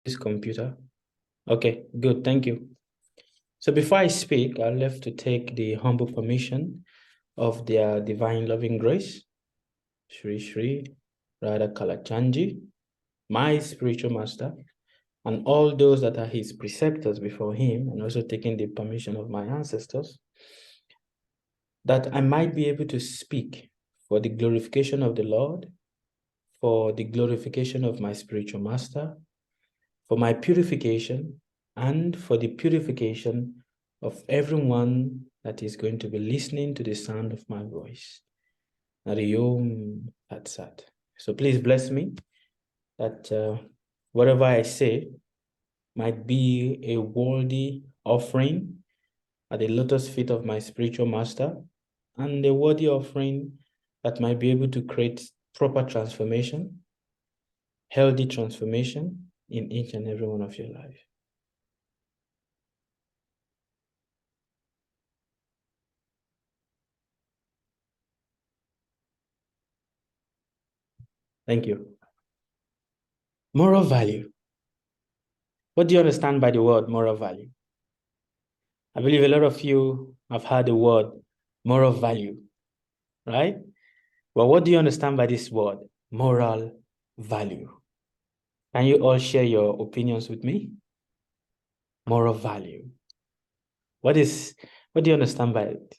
this computer? Okay, good. Thank you. So before I speak, I'll have to take the humble permission of their divine loving grace, Sri Sri Radha Kalachanji, my spiritual master, and all those that are his preceptors before him, and also taking the permission of my ancestors, that I might be able to speak for the glorification of the Lord, for the glorification of my spiritual master, for my purification, and for the purification of everyone that is going to be listening to the sound of my voice. Nariyom Tatsat. So please bless me that whatever I say might be a worthy offering at the lotus feet of my spiritual master, and a worthy offering that might be able to create proper transformation, healthy transformation in each and every one of your life. Thank you. Moral value. What do you understand by the word moral value? I believe a lot of you have heard the word moral value, right? Well, what do you understand by this word, moral value? Can you all share your opinions with me? Moral value. What do you understand by it?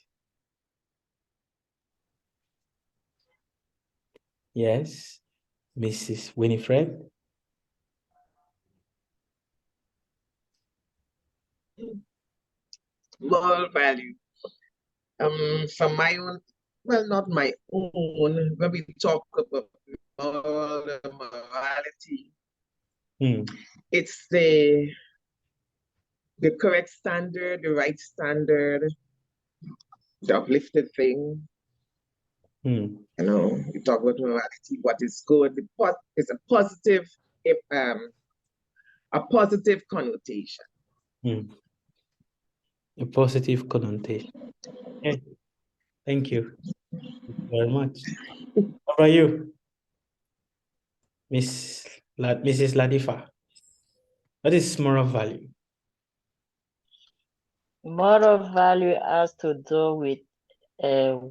Yes, Mrs. Winifred. Moral value. From my own, well, not my own, when we talk about morality, it's the correct standard, the right standard, the uplifted thing. You know, we talk about morality, what is good, it's a positive connotation. A positive connotation. Okay. Thank you. Thank you very much. How about you, Mrs. Ladifa? What is moral value? Moral value has to do with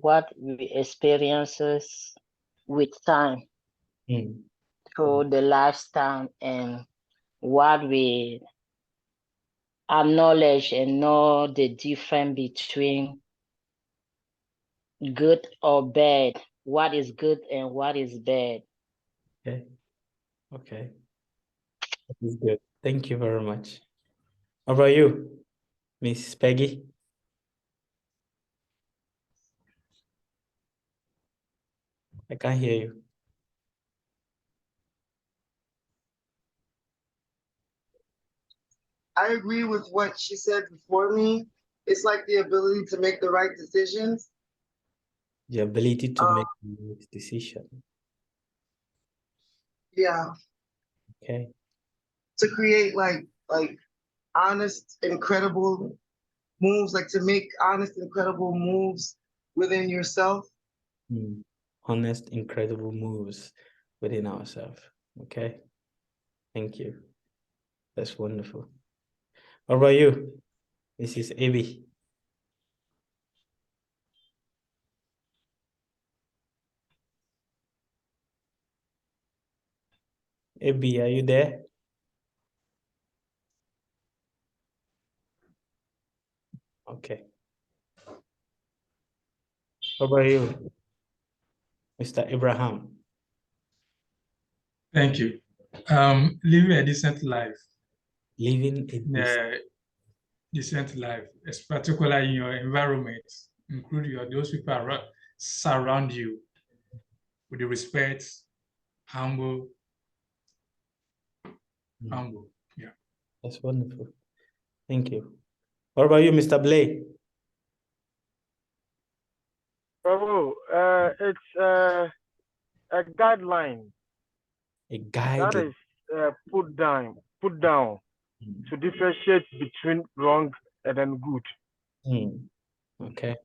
what we experiences with time through the lifetime, and what we acknowledge and know the difference between good or bad, what is good and what is bad. Okay. Okay. That is good. Thank you very much. How about you, Miss Peggy? I can't hear you. I agree with what she said before me. It's like the ability to make the right decisions. The ability to make the right decision. Yeah. Okay. To create like honest, incredible moves, like to make honest, incredible moves within yourself. Honest, incredible moves within ourselves. Okay. Thank you. That's wonderful. How about you, Mrs. Abby? Abby, are you there? Okay. How about you, Mr. Abraham? Thank you. Living a decent life. Living a decent life, particularly in your environment, including those people around, surround you with the respect, humble. Yeah. That's wonderful. Thank you. What about you, Mr. Blake? Bravo, it's a guideline. A guideline. That is put down to differentiate between wrong and then good. Okay,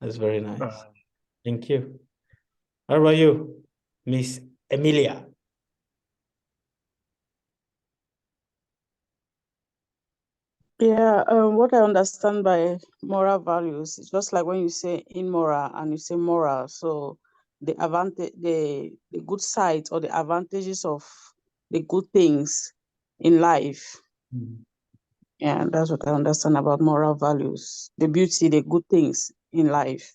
that's very nice. Thank you. How about you, Miss Emilia? Yeah, what I understand by moral values is just like when you say immoral and you say moral. So the advantage, the good sides or the advantages of the good things in life. Mm. Yeah, that's what I understand about moral values. The beauty, the good things in life.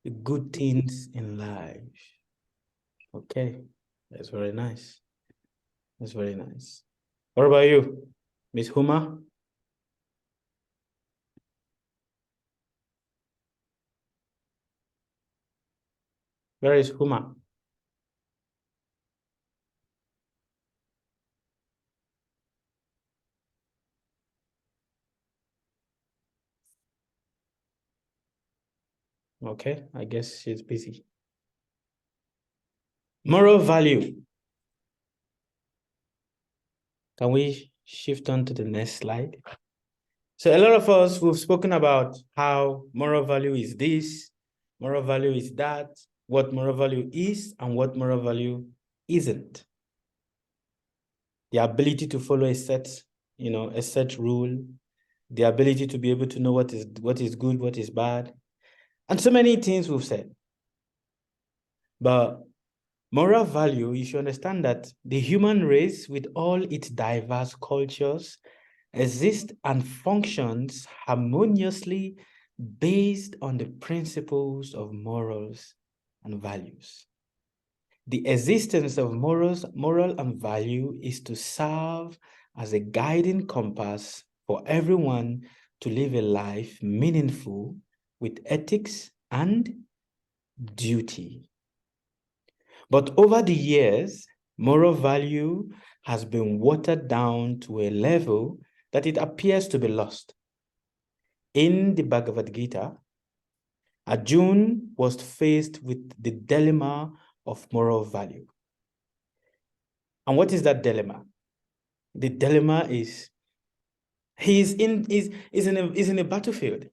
The good things in life. Okay, that's very nice. That's very nice. What about you, Miss Huma? Where is Huma? Okay, I guess she's busy. Moral value. Can we shift on to the next slide? So a lot of us, we've spoken about how moral value is this, moral value is that, what moral value is and what moral value isn't. The ability to follow a set, a set rule, the ability to be able to know what is good, what is bad, and so many things we've said. But moral value, you should understand that the human race, with all its diverse cultures, exists and functions harmoniously based on the principles of morals and values. The existence of moral and value is to serve as a guiding compass for everyone to live a life meaningful with ethics and duty. But over the years, moral value has been watered down to a level that it appears to be lost. In the Bhagavad Gita, Arjuna was faced with the dilemma of moral value. And what is that dilemma? The dilemma is he's in a battlefield.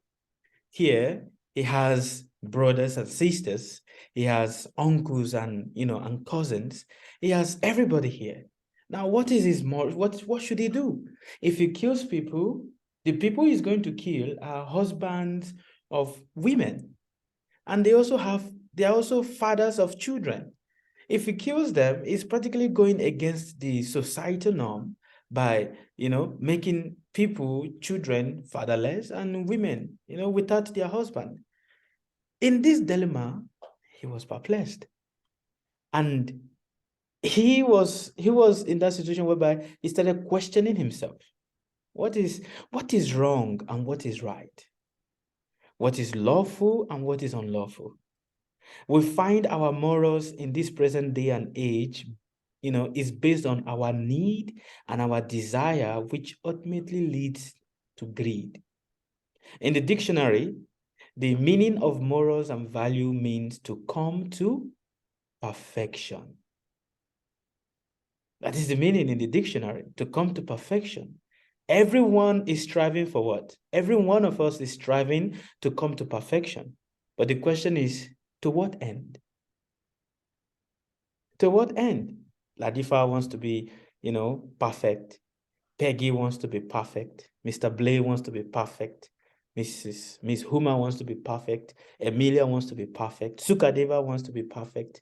Here, he has brothers and sisters. He has uncles and and cousins. He has everybody here. Now, what is his more? What should he do? If he kills people, the people he's going to kill are husbands of women, and they are also fathers of children. If he kills them, he's practically going against the societal norm by making people, children, fatherless, and women without their husband. In this dilemma, he was perplexed, and he was in that situation whereby he started questioning himself. What is wrong and what is right? What is lawful and what is unlawful? We find our morals in this present day and age, is based on our need and our desire, which ultimately leads to greed. In the dictionary, the meaning of morals and value means to come to perfection. That is the meaning in the dictionary, to come to perfection. Everyone is striving for what? Every one of us is striving to come to perfection. But the question is, to what end? To what end? Ladifa wants to be, perfect. Peggy wants to be perfect. Mr. Blay wants to be perfect. Miss Huma wants to be perfect. Emilia wants to be perfect. Sukadeva wants to be perfect.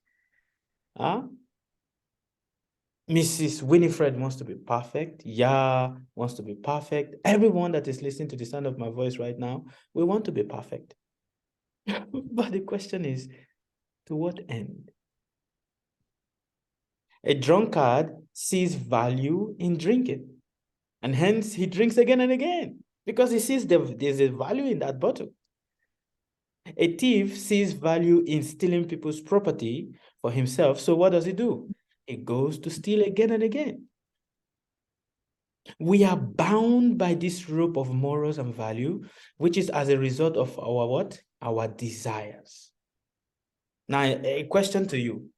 Mrs. Winifred wants to be perfect. Ya wants to be perfect. Everyone that is listening to the sound of my voice right now, we want to be perfect. But the question is, to what end? A drunkard sees value in drinking, and hence he drinks again and again because he sees there's a value in that bottle. A thief sees value in stealing people's property for himself, so what does he do? He goes to steal again and again. We are bound by this rope of morals and value, which is as a result of our what? Our desires. Now, a question to you.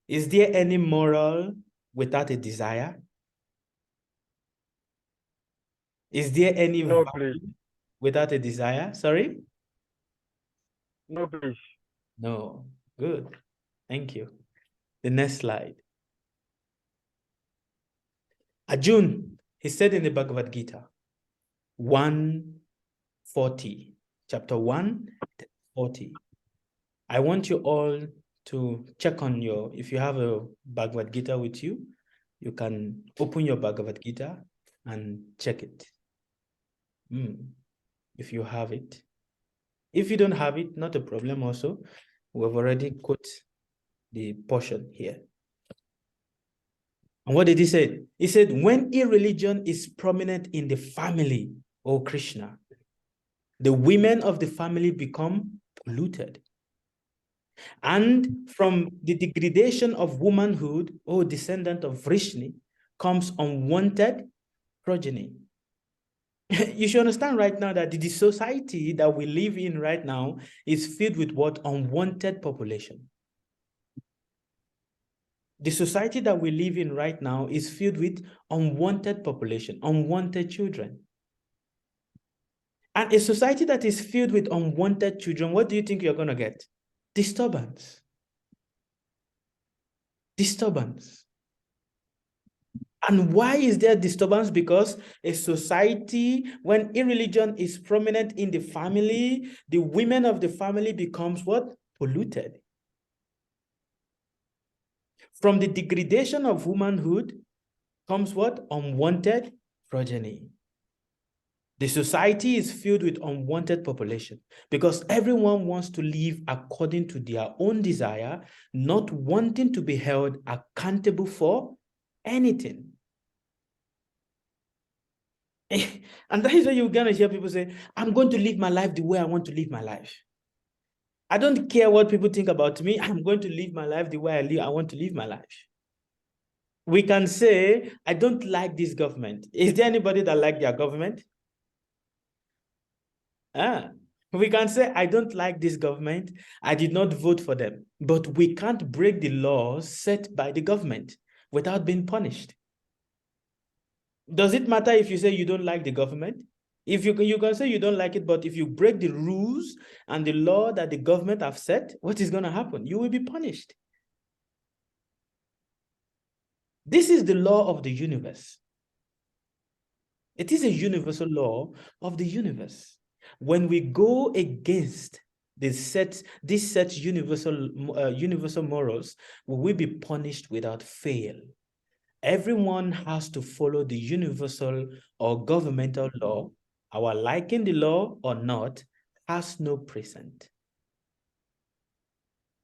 Is there any moral without a desire? Is there any No, value please. without a desire? Sorry? No, please. No. Good. Thank you. The next slide. Arjuna, he said in the Bhagavad Gita, 140. Chapter 140. I want you all to check on your, if you have a Bhagavad Gita with you, you can open your Bhagavad Gita and check it. If you have it. If you don't have it, not a problem also. We've already quote the portion here. And what did he say? He said, when irreligion is prominent in the family, oh Krishna, the women of the family become polluted. And from the degradation of womanhood, oh descendant of Vrishni, comes unwanted progeny. You should understand right now that the society that we live in right now is filled with what? Unwanted population. The society that we live in right now is filled with unwanted population, unwanted children. And a society that is filled with unwanted children, what do you think you're going to get? Disturbance. Disturbance. And why is there disturbance? Because a society, when irreligion is prominent in the family, the women of the family becomes what? Polluted. From the degradation of womanhood comes what? Unwanted progeny. The society is filled with unwanted population because everyone wants to live according to their own desire, not wanting to be held accountable for anything. And that is why you're going to hear people say, I'm going to live my life the way I want to live my life. I don't care what people think about me. I'm going to live my life the way I want to live my life. We can say, I don't like this government. Is there anybody that likes their government? We can say, I don't like this government. I did not vote for them. But we can't break the laws set by the government without being punished. Does it matter if you say you don't like the government? If you can say you don't like it, but if you break the rules and the law that the government have set, what is going to happen? You will be punished. This is the law of the universe. It is a universal law of the universe. When we go against these set universal morals, we will be punished without fail. Everyone has to follow the universal or governmental law. Our liking the law or not has no precedent.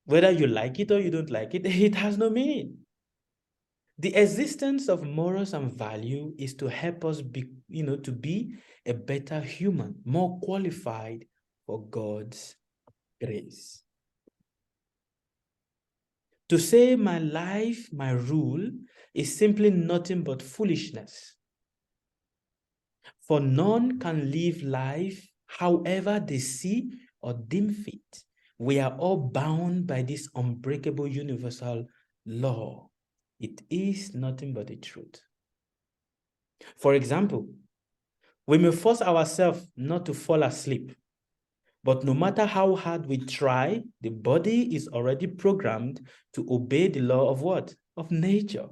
Whether you like it or you don't like it, it has no meaning. The existence of morals and value is to help us be, to be a better human, more qualified for God's grace. To say my life, my rule, is simply nothing but foolishness. For none can live life however they see or deem fit. We are all bound by this unbreakable universal law. It is nothing but the truth. For example, we may force ourselves not to fall asleep, but no matter how hard we try, the body is already programmed to obey the law of what? Of nature.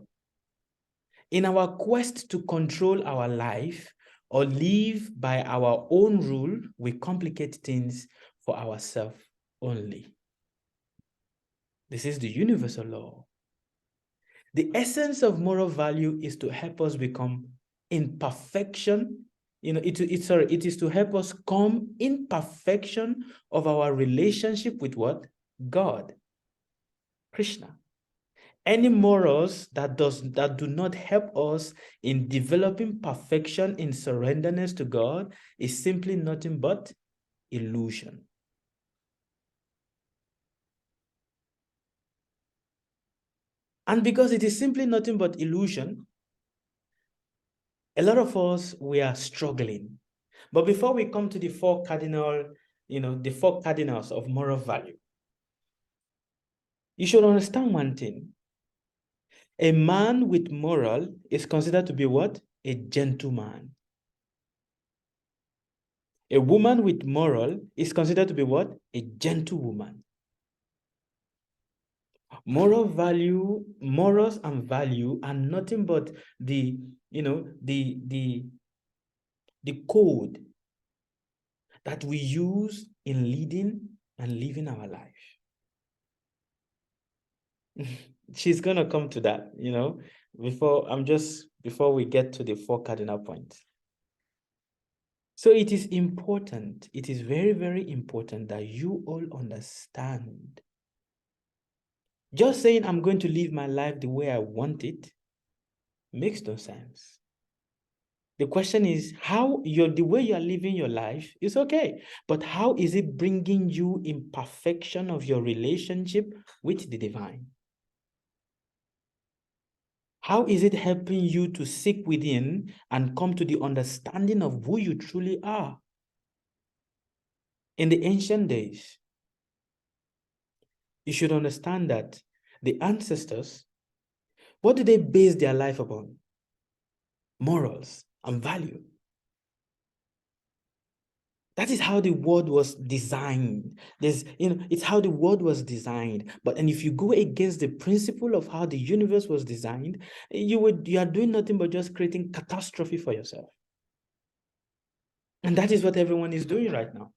In our quest to control our life or live by our own rule, we complicate things for ourselves only. This is the universal law. The essence of moral value is to help us become in perfection. It is to help us come in perfection of our relationship with what? God, Krishna. Any morals that do not help us in developing perfection in surrenderness to God is simply nothing but illusion. And because it is simply nothing but illusion, a lot of us, we are struggling. But before we come to the four cardinals of moral value, you should understand one thing. A man with moral is considered to be what? A gentleman. A woman with moral is considered to be what? A gentlewoman. Morals and value are nothing but the the code that we use in leading and living our life. She's gonna come to that, you know, before we get to the 4 cardinal points. So it is important, it is very, very important that you all understand. Just saying I'm going to live my life the way I want it makes no sense. The question is the way you are living your life is okay, but how is it bringing you in perfection of your relationship with the divine? How is it helping you to seek within and come to the understanding of who you truly are? In the ancient days, you should understand that the ancestors, what did they base their life upon? Morals and value. That is how the world was designed. It's how the world was designed. And if you go against the principle of how the universe was designed, you are doing nothing but just creating catastrophe for yourself. And that is what everyone is doing right now.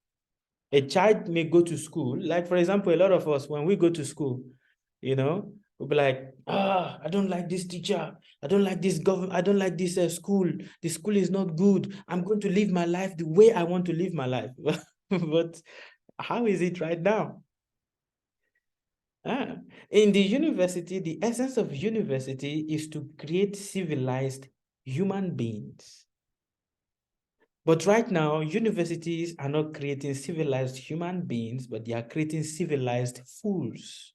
A child may go to school, like for example, a lot of us, when we go to school, we'll be like, I don't like this teacher. I don't like this government. I don't like this school. The school is not good. I'm going to live my life the way I want to live my life. But how is it right now? In the university, the essence of university is to create civilized human beings. But right now, universities are not creating civilized human beings, but they are creating civilized fools.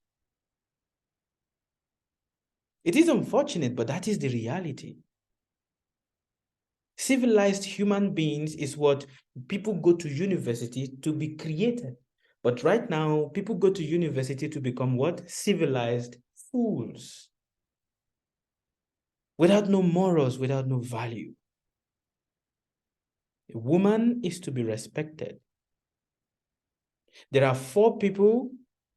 It is unfortunate, but that is the reality. Civilized human beings is what people go to university to be created. But right now, people go to university to become what? Civilized fools. Without no morals, without no value. A woman is to be respected. There are 4 people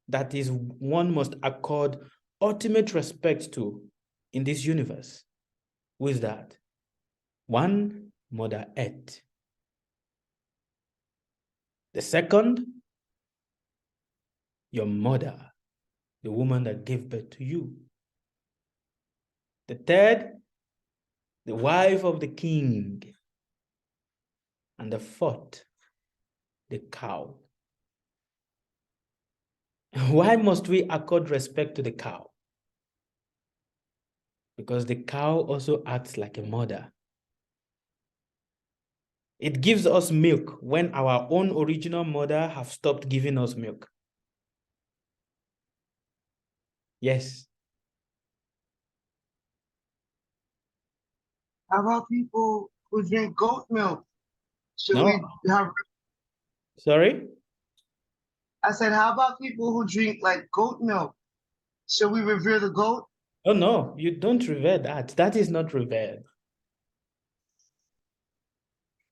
that is one must accord ultimate respect to in this universe. Who is that? 1, Mother Earth. The second, your mother, the woman that gave birth to you. The third, the wife of the king. And the 4th, the cow. Why must we accord respect to the cow? Because the cow also acts like a mother. It gives us milk when our own original mother have stopped giving us milk. Yes. How about people who drink goat milk? Should No. we have? Sorry? I said, how about people who drink like goat milk? Should we revere the goat? Oh, no, you don't revere that. That is not revered.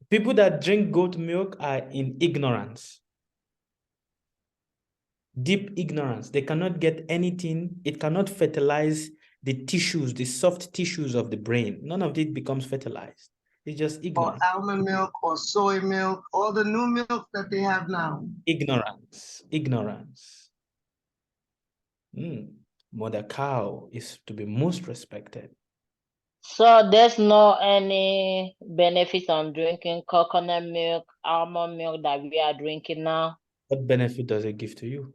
People that drink goat milk are in ignorance. Deep ignorance. They cannot get anything. It cannot fertilize the tissues, the soft tissues of the brain. None of it becomes fertilized. It's just ignorance. Or almond milk or soy milk, all the new milk that they have now. Ignorance. Ignorance. Mother cow is to be most respected. So there's no any benefit on drinking coconut milk, almond milk that we are drinking now? What benefit does it give to you?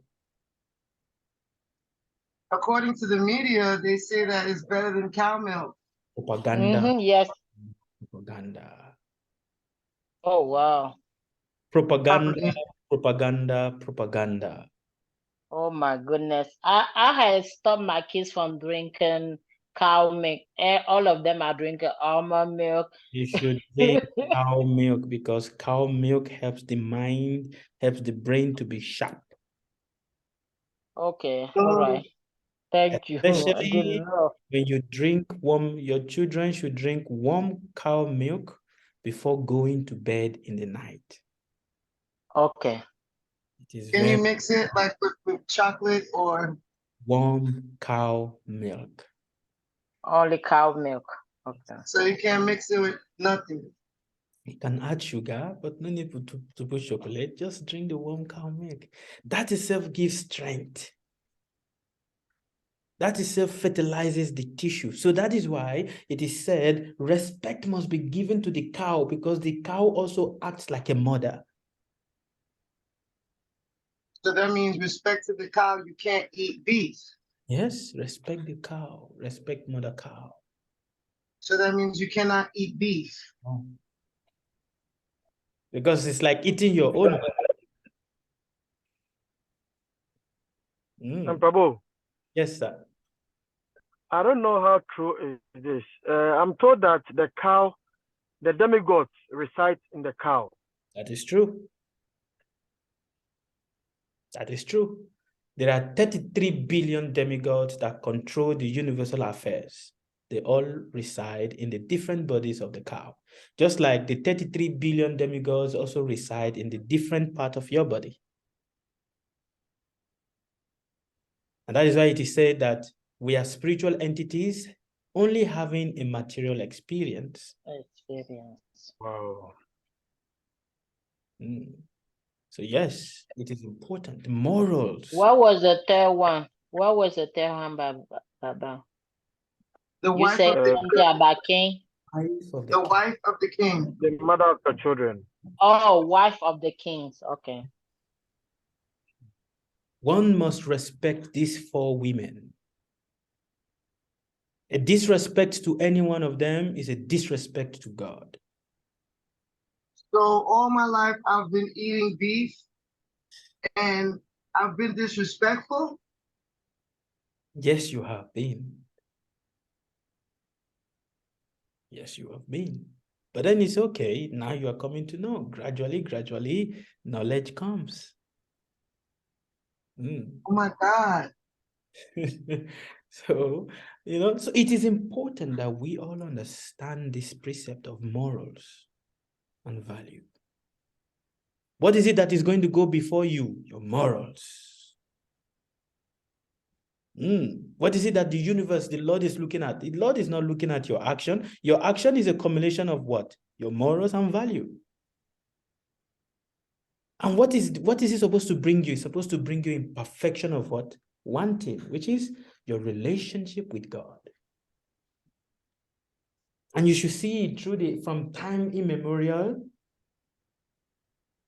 According to the media, they say that it's better than cow milk. Propaganda. Yes. Propaganda. Oh, wow. Propaganda, propaganda, propaganda. Oh my goodness. I had stopped my kids from drinking cow milk. All of them are drinking almond milk. You should drink cow milk because cow milk helps the mind, helps the brain to be sharp. Okay, all right. Thank you. Especially Good enough. when you drink your children should drink warm cow milk before going to bed in the night. Okay. It is Can very you mix it like with chocolate or? warm cow milk. Only cow milk. Okay. So you can't mix it with nothing. You can add sugar, but no need to put chocolate. Just drink the warm cow milk. That itself gives strength. That itself fertilizes the tissue. So that is why it is said respect must be given to the cow, because the cow also acts like a mother. So that means respect to the cow, you can't eat beef. Yes, respect the cow, respect mother cow. So that means you cannot eat beef. Oh. Because it's like eating your own. And Prabhu, Yes, sir. I don't know how true is this. I'm told that the cow, the demigods reside in the cow. That is true. That is true. There are 33 billion demigods that control the universal affairs. They all reside in the different bodies of the cow. Just like the 33 billion demigods also reside in the different part of your body. And that is why it is said that we are spiritual entities only having a material experience. Wow. So yes, it is important. Morals. What was the third one? What was the third one, Baba? The You wife said of the something about king? the wife of the king. The mother of the children. Oh, wife of the kings. Okay. One must respect these four women. A disrespect to any one of them is a disrespect to God. So all my life I've been eating beef and I've been disrespectful. Yes, you have been. Yes, you have been. But then it's okay. Now you are coming to know. Gradually, knowledge comes. Oh my God. So, so it is important that we all understand this precept of morals and value. What is it that is going to go before you? Your morals. What is it that the universe, the Lord is looking at? The Lord is not looking at your action. Your action is a combination of what? Your morals and value. And what is it supposed to bring you? It's supposed to bring you in perfection of what? One thing, which is your relationship with God. And you should see it from time immemorial.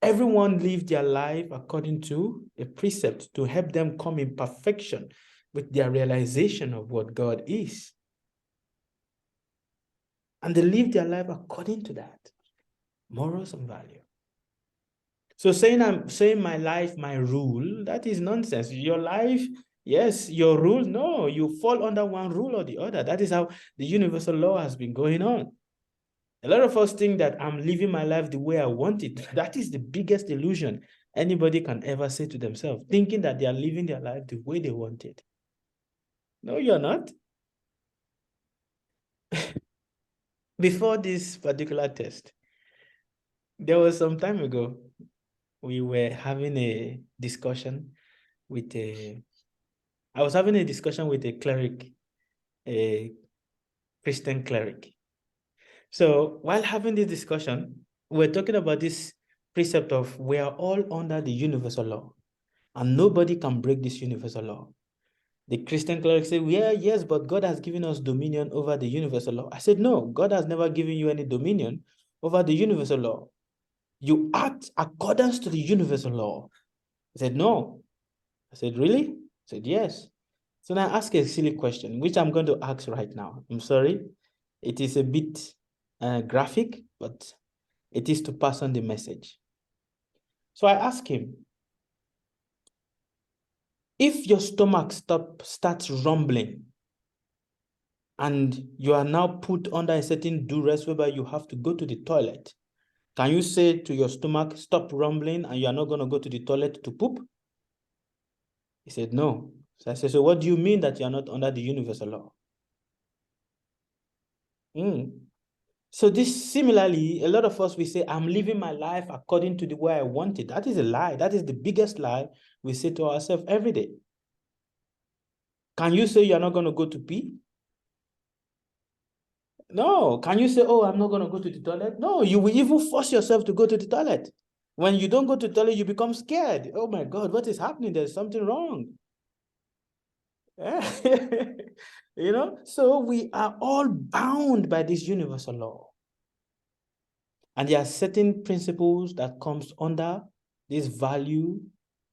Everyone lived their life according to a precept to help them come in perfection with their realization of what God is. And they live their life according to that. Morals and value. So saying my life, my rule, that is nonsense. Your life, yes, your rule, no, you fall under one rule or the other. That is how the universal law has been going on. A lot of us think that I'm living my life the way I want it. That is the biggest illusion anybody can ever say to themselves, thinking that they are living their life the way they want it. No, you're not. Before this particular test, there was some time ago, we were having a discussion with I was having a discussion with a cleric, a Christian cleric. So while having this discussion, we're talking about this precept of we are all under the universal law and nobody can break this universal law. The Christian cleric said, yeah, yes, but God has given us dominion over the universal law. I said, no, God has never given you any dominion over the universal law. You act accordance to the universal law. I said, no. I said, really? I said, yes. So now I ask a silly question, which I'm going to ask right now. I'm sorry. It is a bit graphic, but it is to pass on the message. So I ask him, if your stomach starts rumbling and you are now put under a certain duress whereby you have to go to the toilet, can you say to your stomach, stop rumbling and you are not going to go to the toilet to poop? He said, no. So I said, so what do you mean that you are not under the universal law? So this similarly, a lot of us, we say, I'm living my life according to the way I want it. That is a lie. That is the biggest lie we say to ourselves every day. Can you say you're not going to go to pee? No, can you say, oh, I'm not going to go to the toilet? No, you will even force yourself to go to the toilet. When you don't go to the toilet, you become scared. Oh my God, what is happening? There's something wrong. You know, so we are all bound by this universal law. And there are certain principles that comes under this value,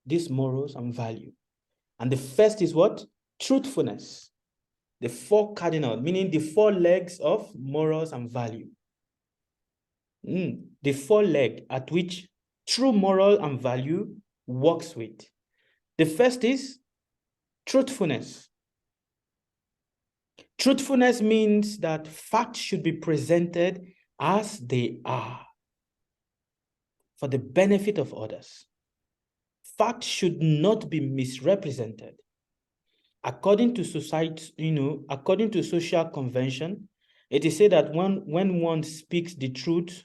these morals and value. And the first is what? Truthfulness. The four cardinal, meaning the four legs of morals and value. The four leg at which true moral and value works with. The first is truthfulness. Truthfulness means that facts should be presented as they are for the benefit of others. Facts should not be misrepresented. According to society, according to social convention, it is said that when one speaks the truth,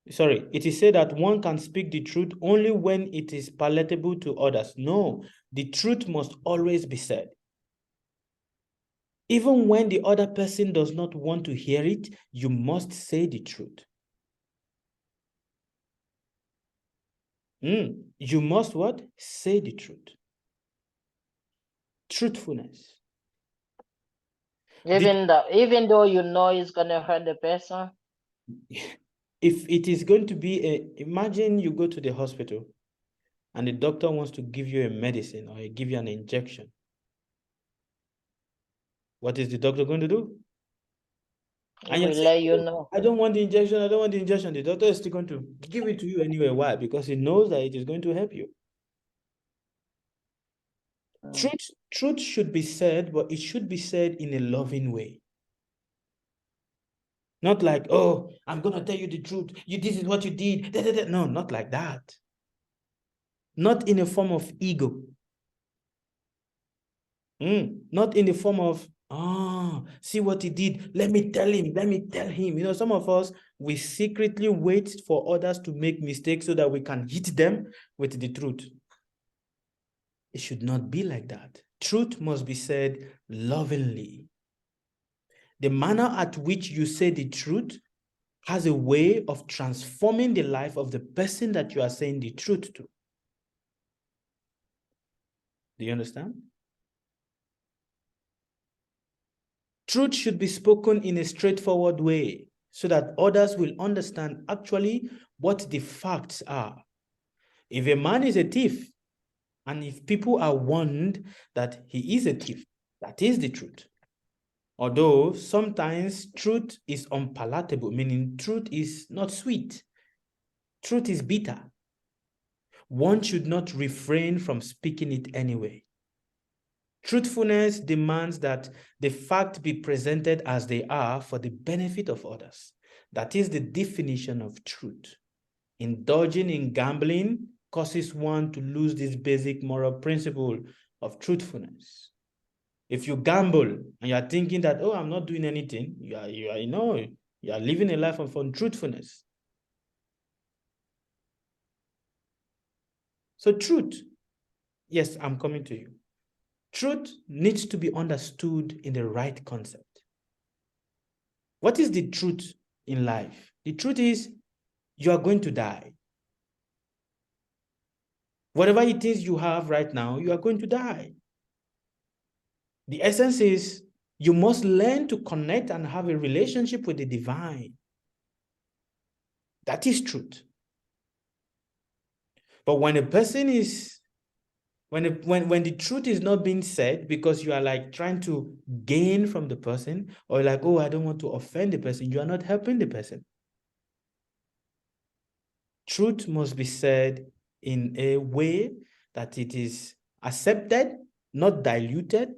it is said that one can speak the truth only when it is palatable to others. No, the truth must always be said. Even when the other person does not want to hear it, you must say the truth. You must what? Say the truth. Truthfulness. Even though you know it's gonna hurt the person. If it is going to be imagine you go to the hospital and the doctor wants to give you a medicine or give you an injection. What is the doctor going to do? He will let you know. I don't want the injection. I don't want the injection. The doctor is still going to give it to you anyway. Why? Because he knows that it is going to help you. Truth should be said, but it should be said in a loving way. Not like, oh, I'm going to tell you the truth. This is what you did. No, not like that. Not in a form of ego. Not in the form of, see what he did. Let me tell him. You know, some of us, we secretly wait for others to make mistakes so that we can hit them with the truth. It should not be like that. Truth must be said lovingly. The manner at which you say the truth has a way of transforming the life of the person that you are saying the truth to. Do you understand? Truth should be spoken in a straightforward way so that others will understand actually what the facts are. If a man is a thief, and if people are warned that he is a thief, that is the truth. Although sometimes truth is unpalatable, meaning truth is not sweet. Truth is bitter. One should not refrain from speaking it anyway. Truthfulness demands that the fact be presented as they are for the benefit of others. That is the definition of truth. Indulging in gambling causes one to lose this basic moral principle of truthfulness. If you gamble and you are thinking that, oh, I'm not doing anything, you are living a life of untruthfulness. So truth, yes, I'm coming to you. Truth needs to be understood in the right concept. What is the truth in life? The truth is you are going to die. Whatever it is you have right now, you are going to die. The essence is you must learn to connect and have a relationship with the divine. That is truth. But when a person is, when the truth is not being said because you are like trying to gain from the person, or like, oh, I don't want to offend the person, you are not helping the person. Truth must be said in a way that it is accepted, not diluted,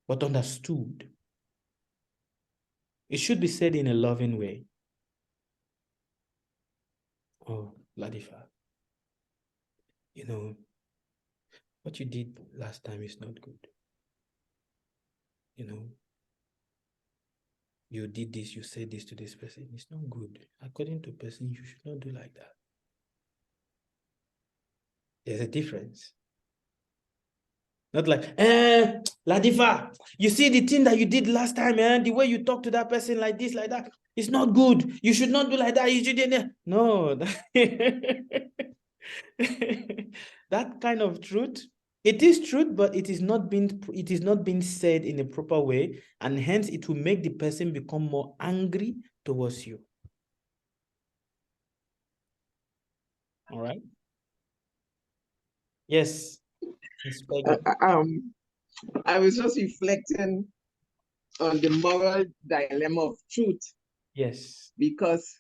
but understood. It should be said in a loving way. Oh, Ladifa, you know, what you did last time is not good. You know, you did this, you said this to this person. It's not good. According to person, you should not do like that. There's a difference. Not like, Ladifa, you see the thing that you did last time, the way you talk to that person like this, like that, it's not good. You should not do like that. You should. No. That kind of truth, it is truth, but it is not being said in a proper way, and hence it will make the person become more angry towards you. All right. Yes. I was just reflecting on the moral dilemma of truth. Yes. Because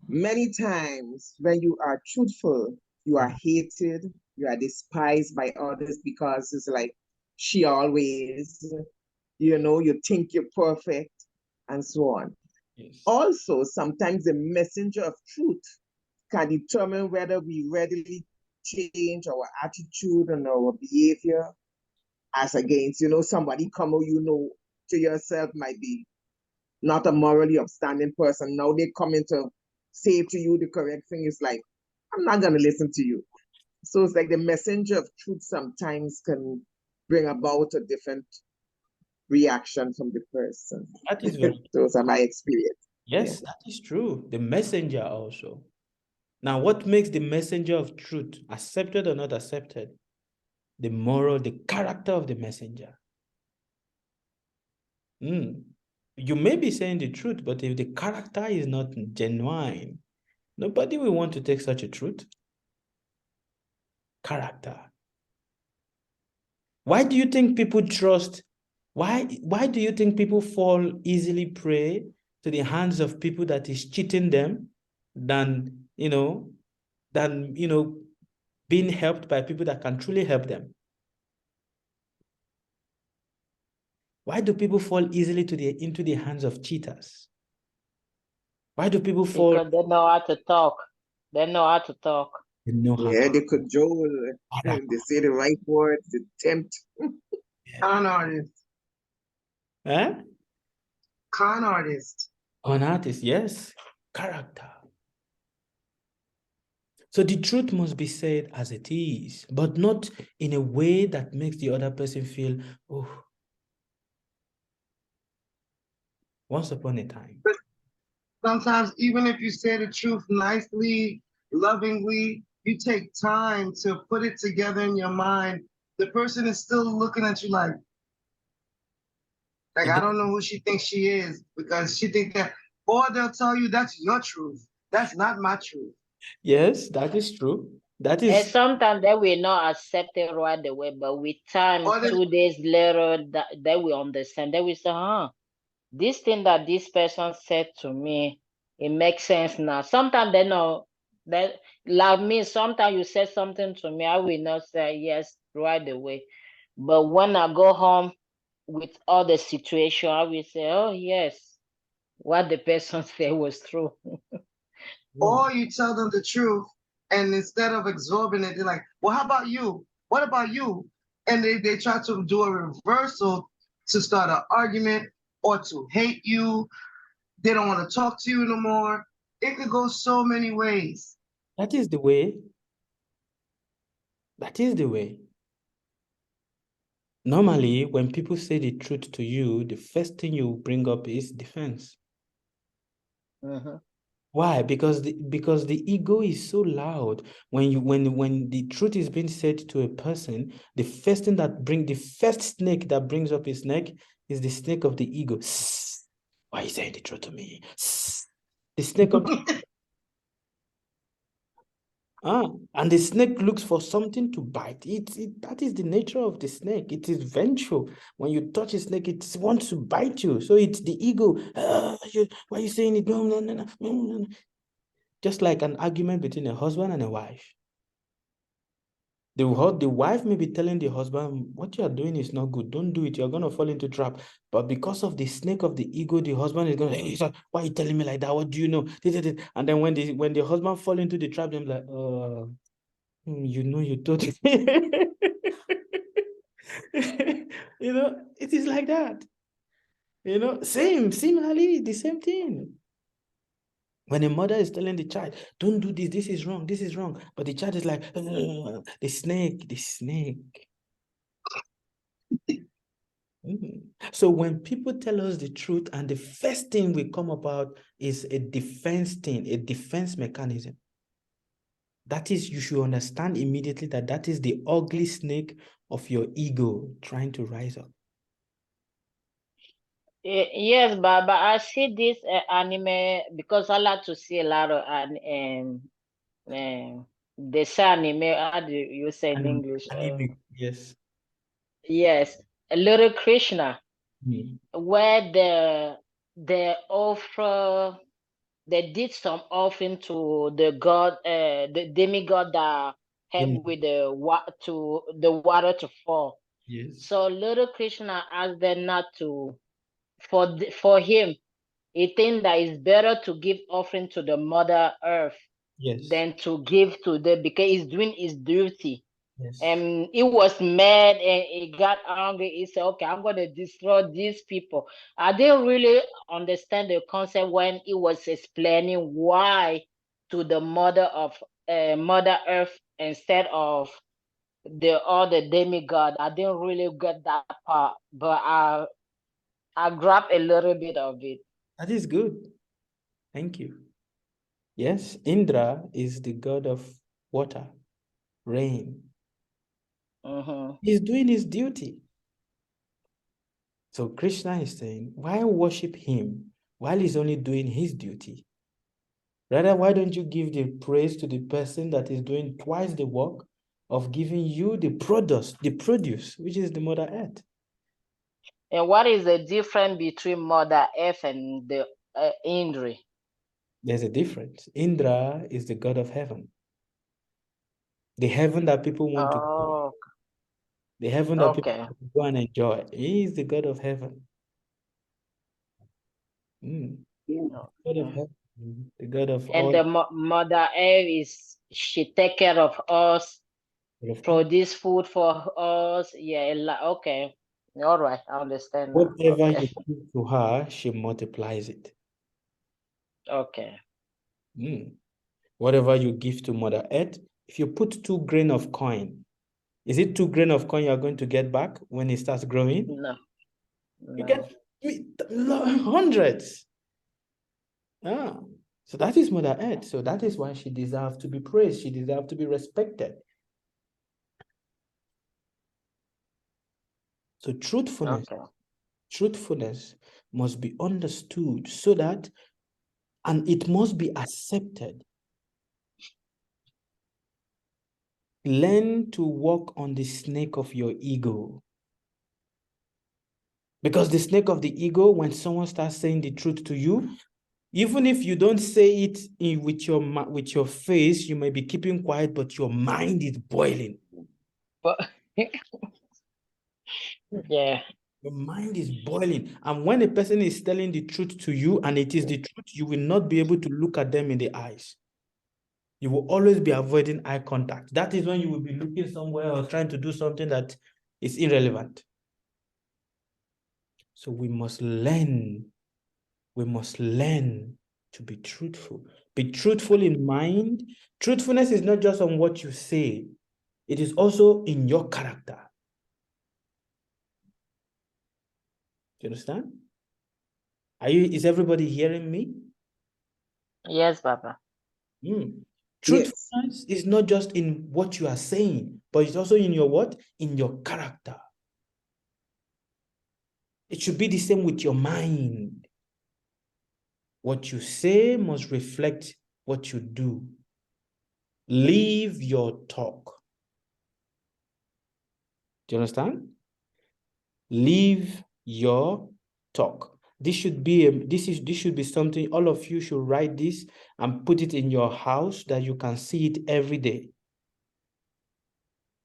many times when you are truthful, you are hated, you are despised by others because it's like, she always, you think you're perfect, and so on. Yes. Also, sometimes the messenger of truth can determine whether we readily change our attitude and our behavior as against, somebody come to yourself might be not a morally upstanding person. Now they come in to say to you the correct thing. It's like, I'm not going to listen to you. So it's like the messenger of truth sometimes can bring about a different reaction from the person. That is very Those are my experience. Yes, that is true. The messenger also. Now, what makes the messenger of truth accepted or not accepted? The moral, the character of the messenger. You may be saying the truth, but if the character is not genuine, nobody will want to take such a truth. Character. Why do you think people trust? Why do you think people fall easily prey to the hands of people that is cheating them than being helped by people that can truly help them? Why do people fall easily into the hands of cheaters? Why do people fall? Because they know how to talk. They know how to talk. They know how Yeah, to they cajole. They say the right words, they tempt. Con artist. Eh? Con artist. Con artist, yes. Character. So the truth must be said as it is, but not in a way that makes the other person feel, oh, once upon a time. But sometimes, even if you say the truth nicely, lovingly, you take time to put it together in your mind. The person is still looking at you like I don't know who she thinks she is, because she thinks that, or they'll tell you that's your truth. That's not my truth. Yes, that is true. That And is, sometimes they will not accept it right away, but with time, Or they, 2 days later, they will understand. They will say, this thing that this person said to me, it makes sense now. Sometimes they know that, like me, sometimes you say something to me, I will not say yes right away. But when I go home with all the situation, I will say, oh yes, what the person said was true. or you tell them the truth, and instead of absorbing it, they're like, well, how about you? What about you? And they try to do a reversal to start an argument or to hate you. They don't want to talk to you no more. It could go so many ways. that is the way. That is the way. Normally, when people say the truth to you, the first thing you bring up is defense. Why? Because the ego is so loud. When the truth is being said to a person, the first snake that brings up his neck is the snake of the ego. Why are you saying the truth to me? The snake of and the snake looks for something to bite. That is the nature of the snake. It is vengeful. When you touch a snake, it wants to bite you. So it's the ego. Why are you saying it? No. Just like an argument between a husband and a wife. The wife may be telling the husband, what you are doing is not good. Don't do it. You're going to fall into trap. But because of the snake of the ego, the husband is going to, hey, why are you telling me like that? What do you know? And then when the husband fall into the trap, they're like, you thought it is like that. Similarly, the same thing. When a mother is telling the child, don't do this is wrong, but the child is like, the snake. So when people tell us the truth and the first thing we come about is a defense thing, a defense mechanism, that is, you should understand immediately that that is the ugly snake of your ego trying to rise up. Yes, but I see this anime because I like to see a lot of they say anime. How do you say in English? Anime, yes. Yes, a little Krishna, Mm. where the offer they did some offering to the god, the demigod that helped with the water to fall. Yes. So little Krishna asked them not to for him. He think that it's better to give offering to the Mother Earth Yes. than to give to them because he's doing his duty. Yes. And he was mad and he got angry. He said, okay, I'm going to destroy these people. I didn't really understand the concept when he was explaining why to the Mother Earth instead of the other demigod. I didn't really get that part, but I grabbed a little bit of it. That is good. Thank you. Yes, Indra is the god of water, rain. He's doing his duty. So Krishna is saying, why worship him while he's only doing his duty? Rather, why don't you give the praise to the person that is doing twice the work of giving you the produce, which is the Mother Earth? And what is the difference between Mother Earth and the Indra? There's a difference. Indra is the god of heaven. The heaven that people want to go. The heaven that people want to go and enjoy. He is the god of heaven. God of heaven, the God of all. And the Mother Earth she take care of us, produce food for us. Yeah, okay. All right, I understand now. Whatever Okay. you give to her, she multiplies it. Okay. Whatever you give to Mother Earth, if you put 2 grains of coin, is it 2 grains of coin you are going to get back when it starts growing? No. You get hundreds. So that is Mother Earth. So that is why she deserves to be praised. She deserves to be respected. So truthfulness must be understood so that, and it must be accepted. Learn to walk on the snake of your ego. Because the snake of the ego, when someone starts saying the truth to you, even if you don't say it with your face, you may be keeping quiet, but your mind is boiling. But yeah. Your mind is boiling. And when a person is telling the truth to you and it is the truth, you will not be able to look at them in the eyes. You will always be avoiding eye contact. That is when you will be looking somewhere or trying to do something that is irrelevant. So we must learn. We must learn to be truthful. Be truthful in mind. Truthfulness is not just on what you say. It is also in your character. Do you understand? Is everybody hearing me? Yes, Papa. Truthfulness is not just in what you are saying, but it's also in your what? In your character. It should be the same with your mind. What you say must reflect what you do. Leave your talk. Do you understand? Leave your talk. This should be something all of you should write this and put it in your house that you can see it every day.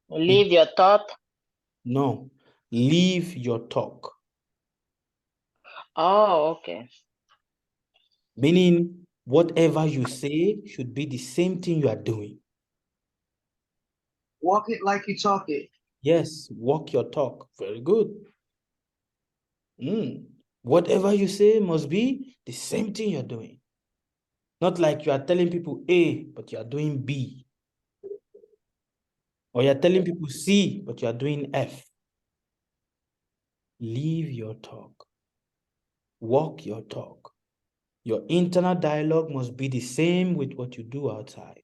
Leave your thought. No, leave your talk. Oh, okay. Meaning, whatever you say should be the same thing you are doing. Walk it like you talk it. Yes, walk your talk. Very good. Whatever you say must be the same thing you're doing. Not like you are telling people A, but you are doing B. Or you're telling people C, but you are doing F. Live your talk. Walk your talk. Your internal dialogue must be the same with what you do outside.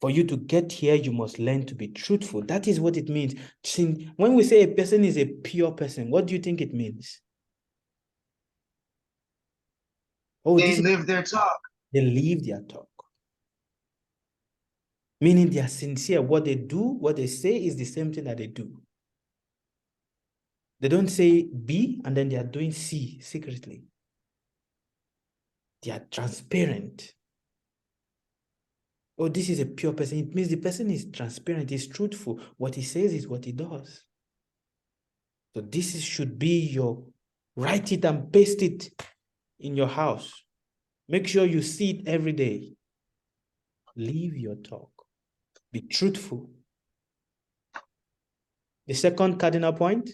For you to get here, you must learn to be truthful. That is what it means. When we say a person is a pure person, what do you think it means? Oh, They live their talk. They live their talk. Meaning they are sincere. What they do, what they say is the same thing that they do. They don't say B and then they are doing C secretly. They are transparent. Oh, this is a pure person. It means the person is transparent, is truthful. What he says is what he does. So this should be your, write it and paste it in your house. Make sure you see it every day. Live your talk. Be truthful. The second cardinal point,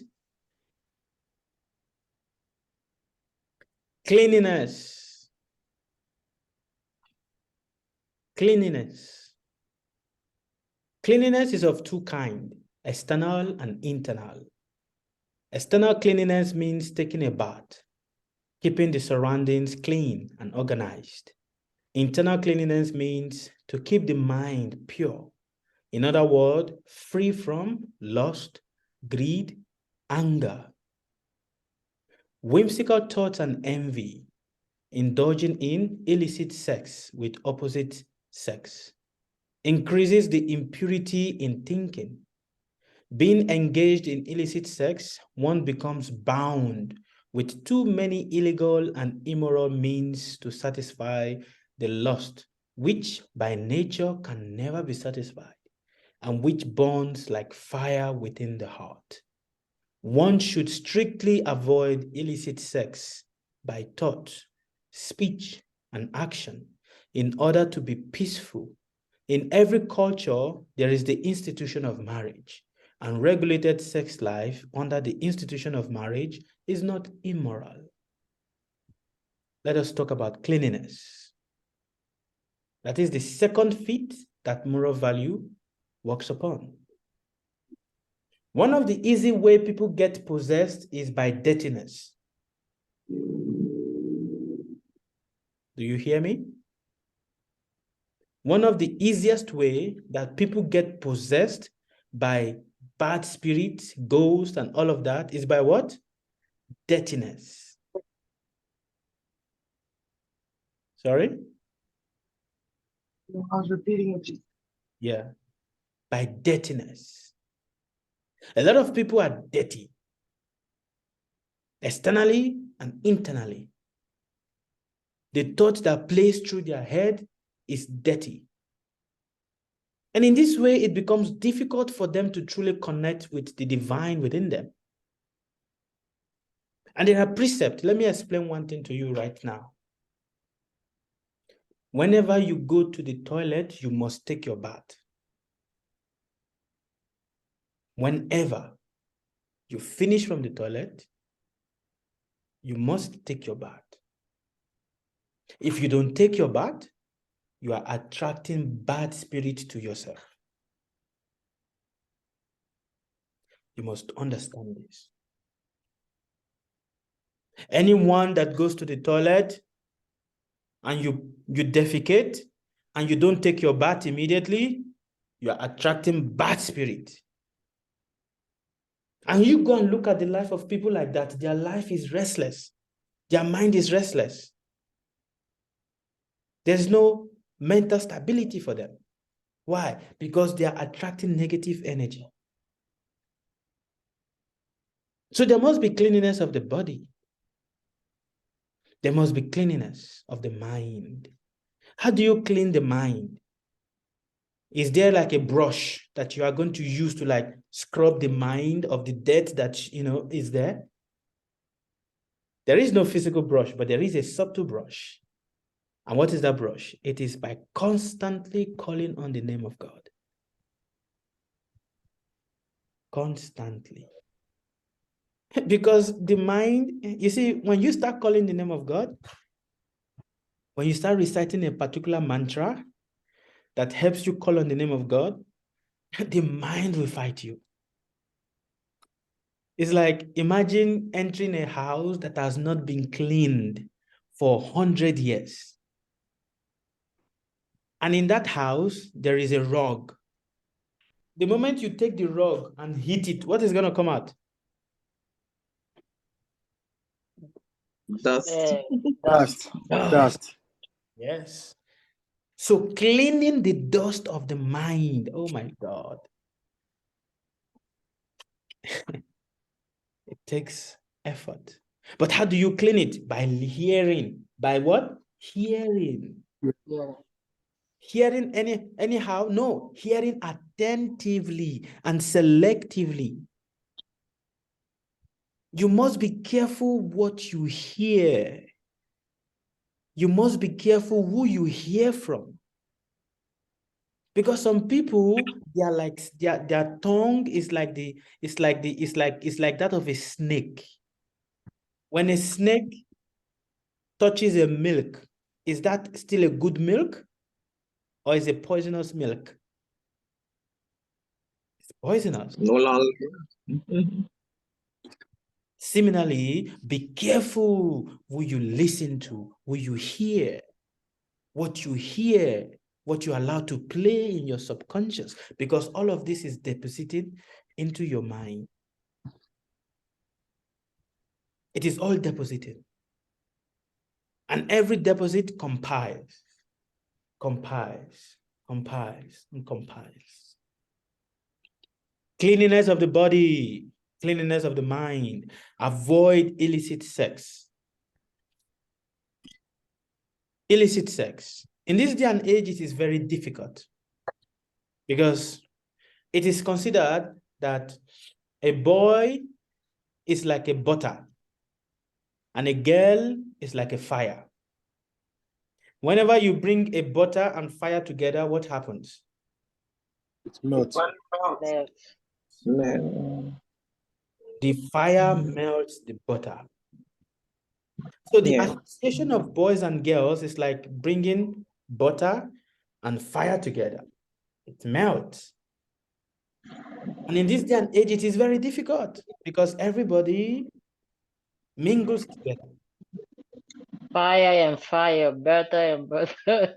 cleanliness. Cleanliness. Cleanliness is of two kinds, external and internal. External cleanliness means taking a bath, keeping the surroundings clean and organized. Internal cleanliness means to keep the mind pure. In other words, free from lust, greed, anger, whimsical thoughts and envy, indulging in illicit sex with opposite sex, increases the impurity in thinking. Being engaged in illicit sex, one becomes bound with too many illegal and immoral means to satisfy the lust, which by nature can never be satisfied, and which burns like fire within the heart. One should strictly avoid illicit sex by thought, speech, and action in order to be peaceful. In every culture, there is the institution of marriage, and regulated sex life under the institution of marriage is not immoral. Let us talk about cleanliness. That is the second feat that moral value works upon. One of the easy ways people get possessed is by dirtiness. Do you hear me? One of the easiest way that people get possessed by bad spirits, ghosts, and all of that is by what? Dirtiness. Sorry? I was repeating it. Yeah. By dirtiness. A lot of people are dirty. Externally and internally. The thought that plays through their head is dirty. And in this way, it becomes difficult for them to truly connect with the divine within them. And there are precepts. Let me explain one thing to you right now. Whenever you go to the toilet, you must take your bath. Whenever you finish from the toilet, you must take your bath. If you don't take your bath, you are attracting bad spirit to yourself. You must understand this. Anyone that goes to the toilet and you defecate and you don't take your bath immediately, you are attracting bad spirit. And you go and look at the life of people like that, their life is restless. Their mind is restless. There's no mental stability for them. Why? Because they are attracting negative energy. So there must be cleanliness of the body. There must be cleanliness of the mind. How do you clean the mind? Is there like a brush that you are going to use to like scrub the mind of the dirt that, is there? There is no physical brush, but there is a subtle brush. And what is that brush? It is by constantly calling on the name of God. Constantly. Because the mind, you see, when you start calling the name of God, when you start reciting a particular mantra that helps you call on the name of God, the mind will fight you. It's like, imagine entering a house that has not been cleaned for 100 years. And in that house, there is a rug. The moment you take the rug and hit it, what is going to come out? Dust. Dust. Dust. Yes. So cleaning the dust of the mind, oh my God. It takes effort. But how do you clean it? By hearing. By what? Hearing. Yeah. Hearing anyhow? No. Hearing attentively and selectively. You must be careful what you hear. You must be careful who you hear from. Because some people, they are like their tongue is like it's like that of a snake. When a snake touches a milk, is that still a good milk? Or is it poisonous milk? It's poisonous. No longer. Similarly, be careful who you listen to, who you hear, what you allow to play in your subconscious, because all of this is deposited into your mind. It is all deposited. And every deposit compiles, and compiles. Cleanliness of the body, cleanliness of the mind. Avoid illicit sex. Illicit sex. In this day and age, it is very difficult because it is considered that a boy is like a butter and a girl is like a fire. Whenever you bring a butter and fire together, what happens? It melts. The fire melts the butter. So the association of boys and girls is like bringing butter and fire together. It melts. And in this day and age, it is very difficult because everybody mingles together. Fire and fire, butter and butter.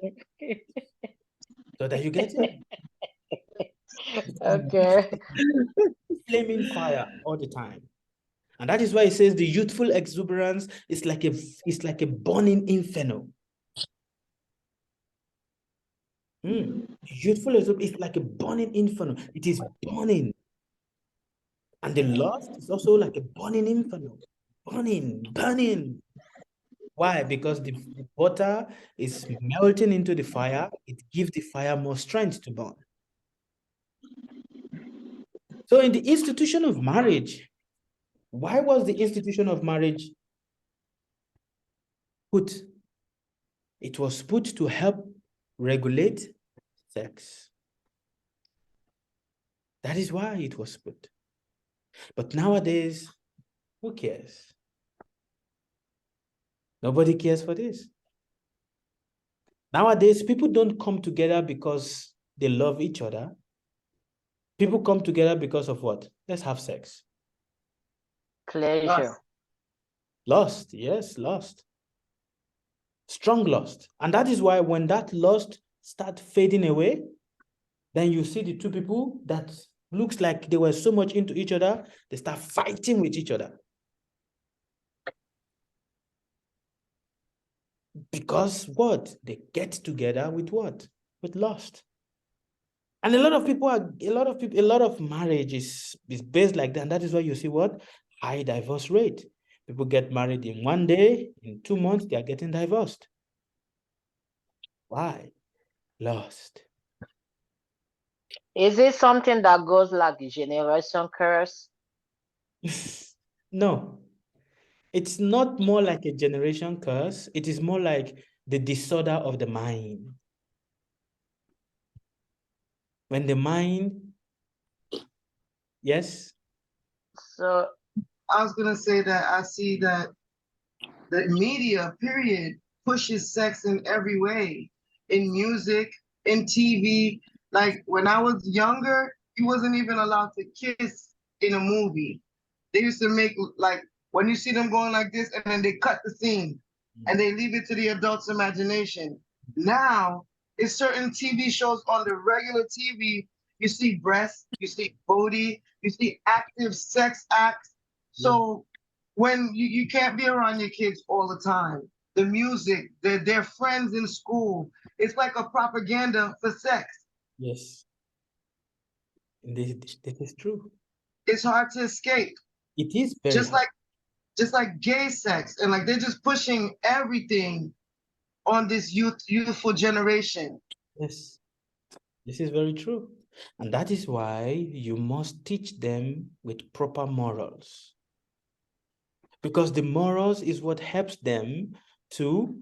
So that you get it? Okay. Flaming fire all the time. And that is why it says the youthful exuberance is like a burning inferno. Youthful exuberance is like a burning inferno. It is burning. And the lust is also like a burning inferno. Burning. Why? Because the butter is melting into the fire. It gives the fire more strength to burn. So in the institution of marriage, why was the institution of marriage put? It was put to help regulate sex. That is why it was put. But nowadays, who cares? Nobody cares for this. Nowadays, people don't come together because they love each other. People come together because of what? Let's have sex. Pleasure. Lust, yes, lust. Strong lust. And that is why when that lust starts fading away, then you see the two people that looks like they were so much into each other, they start fighting with each other. Because what? They get together with what? With lust. And a lot of marriage is based like that. And that is why you see what? High divorce rate. People get married in 1 day, in 2 months, they are getting divorced. Why? Lust. Is it something that goes like generation curse? No. It's not more like a generation curse. It is more like the disorder of the mind. When the mind, yes? So I was gonna say that I see that the media, period, pushes sex in every way, in music, in TV. Like when I was younger, you wasn't even allowed to kiss in a movie. They used to make, like, when you see them going like this, and then they cut the scene, and they leave it to the adults' imagination. Now, it's certain TV shows on the regular TV, you see breasts, you see booty, you see active sex acts. So when you can't be around your kids all the time, the music, their friends in school, it's like a propaganda for sex. Yes. This is true. It's hard to escape. It is very Just hard. like gay sex, and like they're just pushing everything on this youthful generation. Yes, this is very true. And that is why you must teach them with proper morals. Because the morals is what helps them to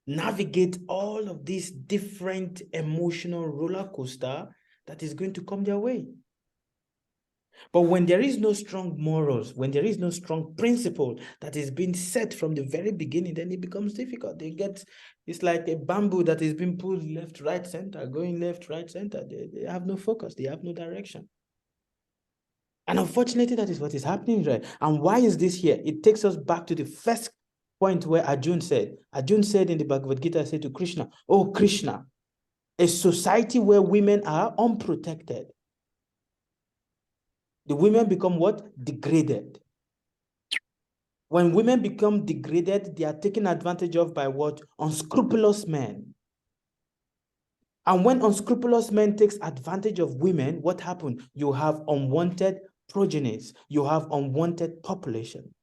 navigate all of these different emotional roller coaster that is going to come their way. But when there is no strong morals, when there is no strong principle that is being set from the very beginning, then it becomes difficult. It's like a bamboo that is being pulled left, right, center, going left, right, center. They have no focus. They have no direction. And unfortunately, that is what is happening, right? And why is this here? It takes us back to the first point where Arjun said in the Bhagavad Gita, said to Krishna, "Oh Krishna, a society where women are unprotected, the women become what? Degraded. When women become degraded, they are taken advantage of by what? Unscrupulous men. And when unscrupulous men takes advantage of women, what happens? You have unwanted progenies. You have unwanted population.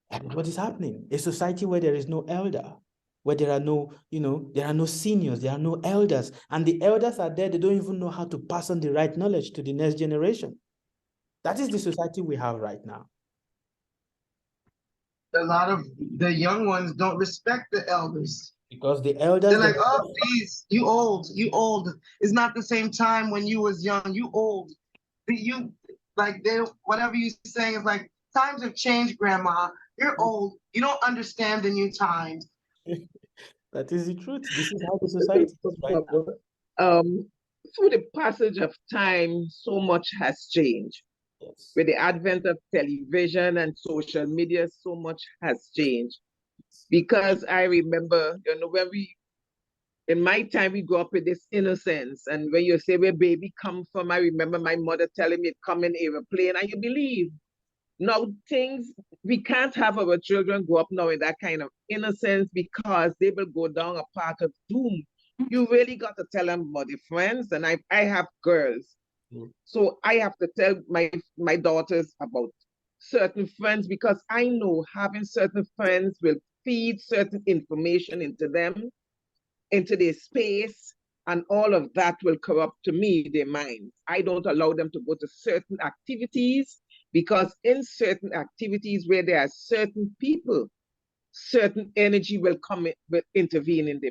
That is what is happening. A society where there is no elder, where there are no, there are no seniors, there are no elders. And the elders are there, they don't even know how to pass on the right knowledge to the next generation. That is the society we have right now. A lot of the young ones don't respect the elders. Because the elders... They're like, oh, please, you old. It's not the same time when you was young. You old. You, like, whatever you're saying is like, times have changed, Grandma. You're old. You don't understand the new times. That is the truth. This is how the society is right now. Through the passage of time, so much has changed. Yes. With the advent of television and social media, so much has changed. Because I remember, when in my time, we grew up with this innocence. And when you say where baby come from, I remember my mother telling me it come in aeroplane, and you believe. Now we can't have our children grow up now in that kind of innocence, because they will go down a path of doom. You really got to tell them about the friends. And I have girls. So I have to tell my daughters about certain friends, because I know having certain friends will feed certain information into them, into their space, and all of that will corrupt, to me, their minds. I don't allow them to go to certain activities, because in certain activities where there are certain people, certain energy will come in, will intervene in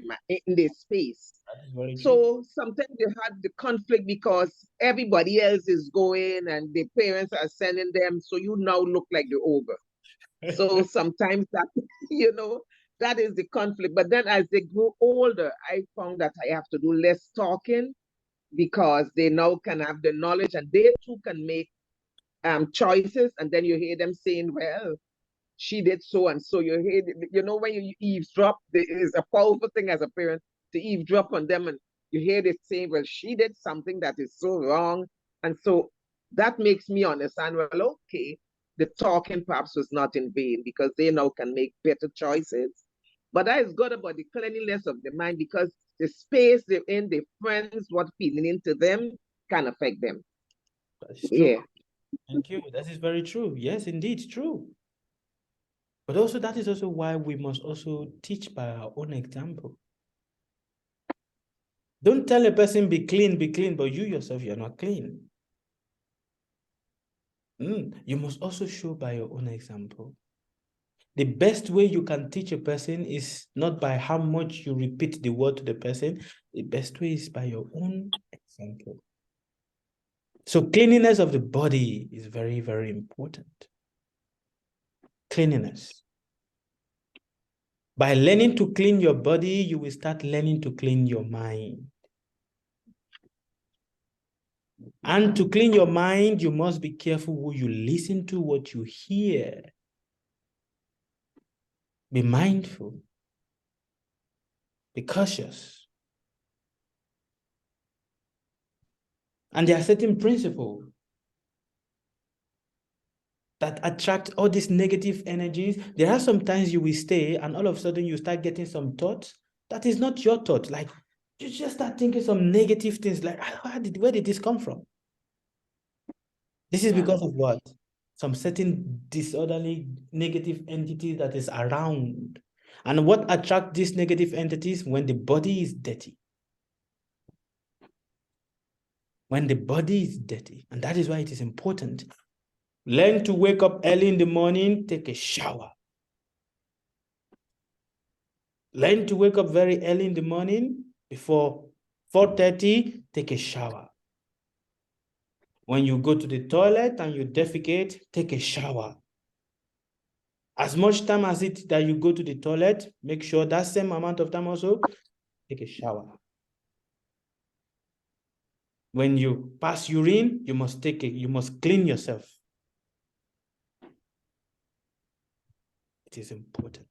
their space. So sometimes you had the conflict because everybody else is going and the parents are sending them, so you now look like the ogre. So sometimes that, that is the conflict. But then as they grow older, I found that I have to do less talking, because they now can have the knowledge, and they too can make choices. And then you hear them saying, well, she did so and so. You hear, when you eavesdrop, there is a powerful thing as a parent to eavesdrop on them, and you hear they say, well, she did something that is so wrong. And so that makes me understand, well, okay, the talking perhaps was not in vain, because they now can make better choices. But that is good about the cleanliness of the mind, because the space they're in, the friends, what feeding into them can affect them. That is true. Yeah. Thank you. That is very true. Yes, indeed, true. But also, that is also why we must also teach by our own example. Don't tell a person, be clean, but you yourself, you're not clean. You must also show by your own example. The best way you can teach a person is not by how much you repeat the word to the person. The best way is by your own example. So cleanliness of the body is very, very important. Cleanliness. By learning to clean your body, you will start learning to clean your mind. And to clean your mind, you must be careful who you listen to, what you hear. Be mindful. Be cautious. And there are certain principles that attract all these negative energies. There are some times you will stay and all of a sudden you start getting some thoughts that is not your thought. Like you just start thinking some negative things like, where did this come from? This is because of what? Some certain disorderly negative entity that is around. And what attracts these negative entities? When the body is dirty. When the body is dirty. And that is why it is important. Learn to wake up early in the morning, take a shower. Learn to wake up very early in the morning, before 4:30, take a shower. When you go to the toilet and you defecate, take a shower. As much time as it that you go to the toilet, make sure that same amount of time also, take a shower. When you pass urine, you must clean yourself. It is important.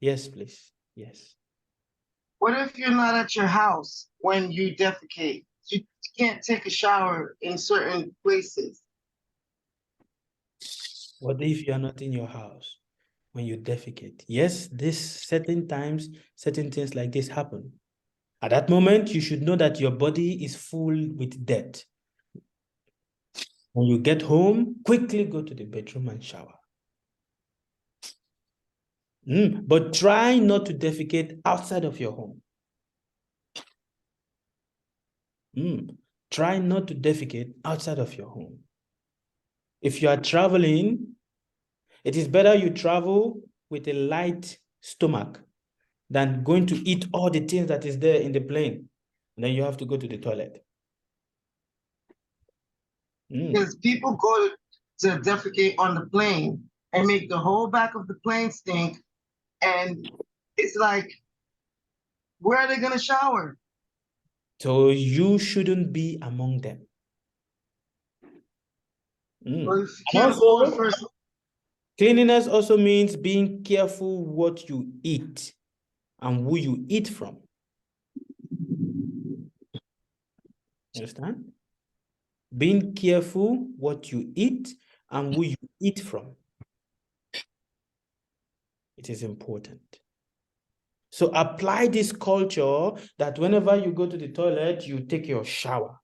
Yes, please. Yes. What if you're not at your house when you defecate? You can't take a shower in certain places. What if you are not in your house when you defecate? Yes, this certain times, certain things like this happen. At that moment, you should know that your body is full with dirt. When you get home, quickly go to the bedroom and shower. But try not to defecate outside of your home. Try not to defecate outside of your home. If you are traveling, it is better you travel with a light stomach than going to eat all the things that is there in the plane. And then you have to go to the toilet. Because people go to defecate on the plane and make the whole back of the plane stink. And it's like, where are they going to shower? So you shouldn't be among them. Well, if you can't afford first. Cleanliness also means being careful what you eat and who you eat from. Understand? Being careful what you eat and who you eat from. It is important. So apply this culture that whenever you go to the toilet, you take your shower.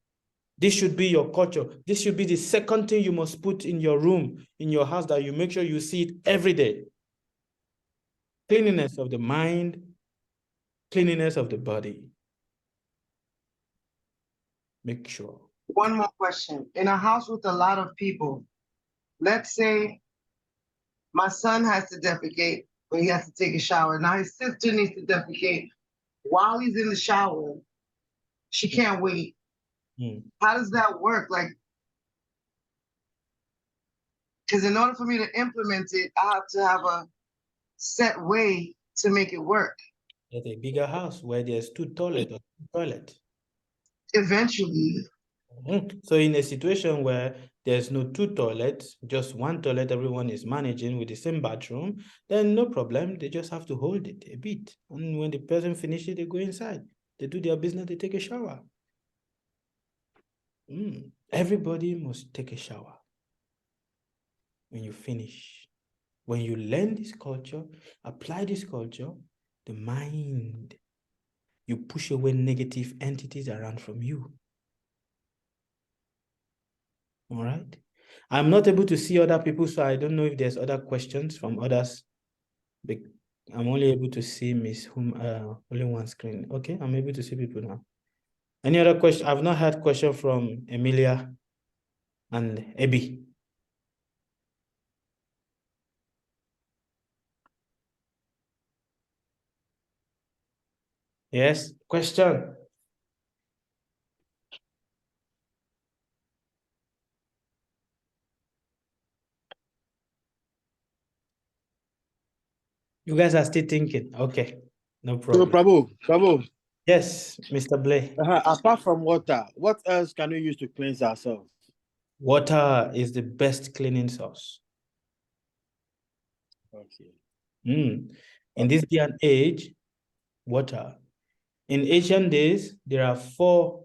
This should be your culture. This should be the second thing you must put in your room, in your house, that you make sure you see it every day. Cleanliness of the mind, cleanliness of the body. Make sure. One more question. In a house with a lot of people, let's say my son has to defecate, but he has to take a shower. Now his sister needs to defecate while he's in the shower. She can't wait. How does that work? Like, because in order for me to implement it, I have to have a set way to make it work. Get a bigger house where there's two toilets or toilet. Eventually. So in a situation where there's no two toilets, just one toilet everyone is managing with the same bathroom, then no problem. They just have to hold it a bit. And when the person finishes, they go inside. They do their business, they take a shower. Everybody must take a shower when you finish. When you learn this culture, apply this culture, the mind, you push away negative entities around from you. All right. I'm not able to see other people, so I don't know if there's other questions from others. I'm only able to see Miss only one screen. Okay, I'm able to see people now. Any other question? I've not had question from Emilia and Abby. Yes, question. You guys are still thinking. Okay, no problem. So, Prabhu, Yes, Mr. Blay. Apart from water, what else can we use to cleanse ourselves? Water is the best cleaning source. Okay. In this day and age, water. In ancient days, there are 4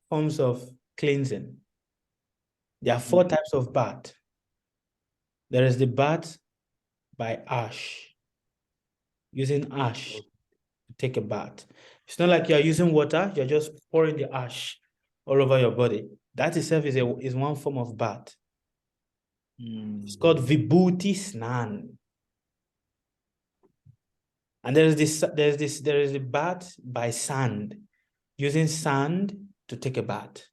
forms of cleansing. There are 4 types of bath. There is the bath by ash, using ash to take a bath. It's not like you're using water, you're just pouring the ash all over your body. That itself is one form of bath. It's called vibhuti snan. And there is the bath by sand, using sand to take a bath.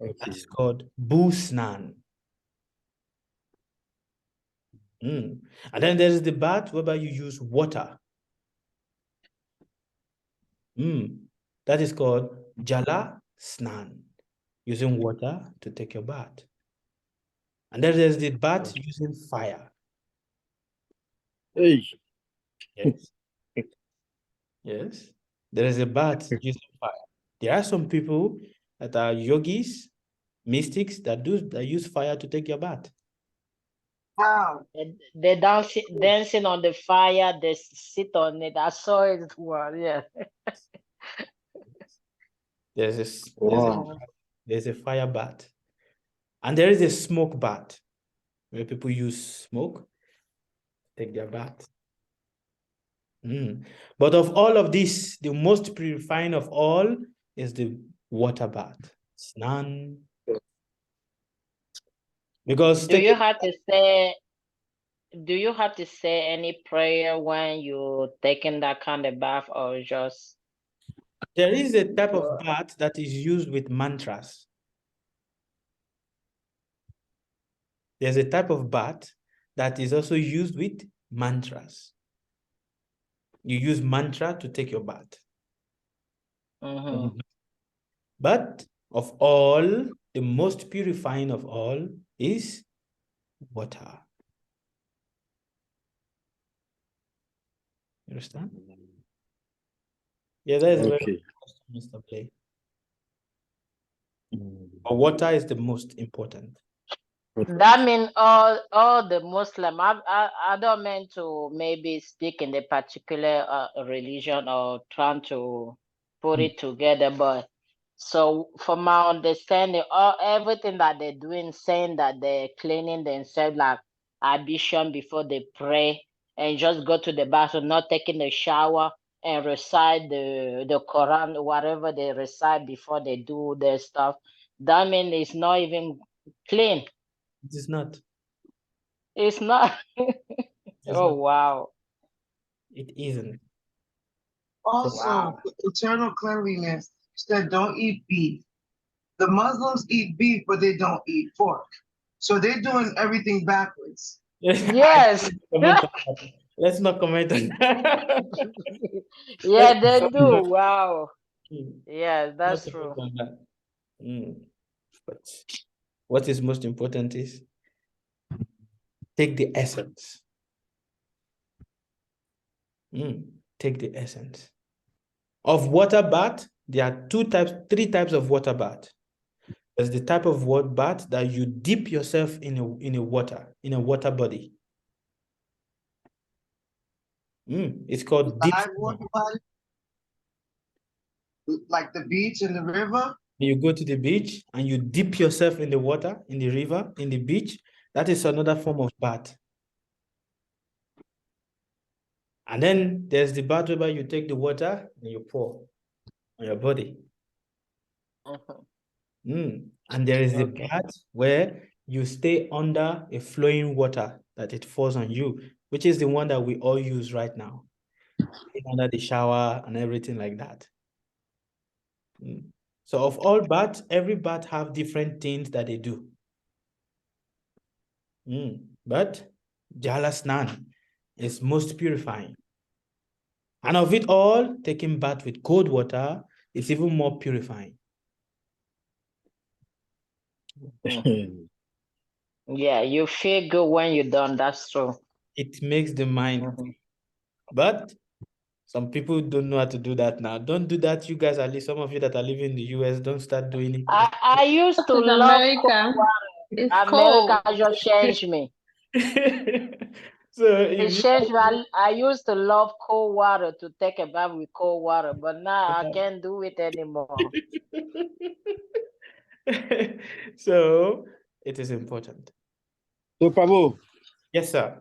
Okay. That's called bhusnan. And then there's the bath whereby you use water. That is called jala snan, using water to take your bath. And then there's the bath using fire. Hey. Yes. Yes. There is a bath using fire. There are some people that are yogis, mystics that use fire to take your bath. Wow. They dancing on the fire, they sit on it. I saw it. Well, yeah. There's a fire bath. And there is a smoke bath where people use smoke to take their bath. But of all of this, the most purifying of all is the water bath. Snan. Because do you have to say any prayer when you're taking that kind of bath, or just? There is a type of bath that is used with mantras. There's a type of bath that is also used with mantras. You use mantra to take your bath. But of all, the most purifying of all is water. You understand? Yeah, that is very Mr. Play. But water is the most important. That means all the Muslim. I don't mean to maybe speak in a particular religion or trying to put it together, but so from my understanding, everything that they're doing, saying that they're cleaning themselves, like ablution before they pray, and just go to the bathroom, not taking a shower and recite the Quran, whatever they recite before they do their stuff. That means it's not even clean. It is not. It's not. Oh, wow. It isn't. Also, eternal cleanliness said don't eat beef. The Muslims eat beef, but they don't eat pork. So they're doing everything backwards. Yes. Let's not comment on that. Yeah, they do. Wow. Yeah, that's true. But what is most important is take the essence. Take the essence. Of water bath, there are 3 types of water bath. There's the type of water bath that you dip yourself in a water body. It's called deep. Water body, like the beach and the river. You go to the beach and you dip yourself in the water, in the river, in the beach. That is another form of bath. And then there's the bath where you take the water and you pour on your body. And there is the bath where you stay under a flowing water that it falls on you, which is the one that we all use right now, under the shower and everything like that. So of all baths, every bath have different things that they do. But Jala Snan is most purifying. And of it all, taking bath with cold water is even more purifying. Yeah, you feel good when you're done. That's true. It makes the mind. But Some people don't know how to do that now. Don't do that, you guys. At least some of you that are living in the US, don't start doing it. I used to This is love cold America. water. It's America cold. just changed me. So It if you changed me. I used to love cold water, to take a bath with cold water, but now I can't do it anymore. so it is important. So, Prabhu, Yes, sir.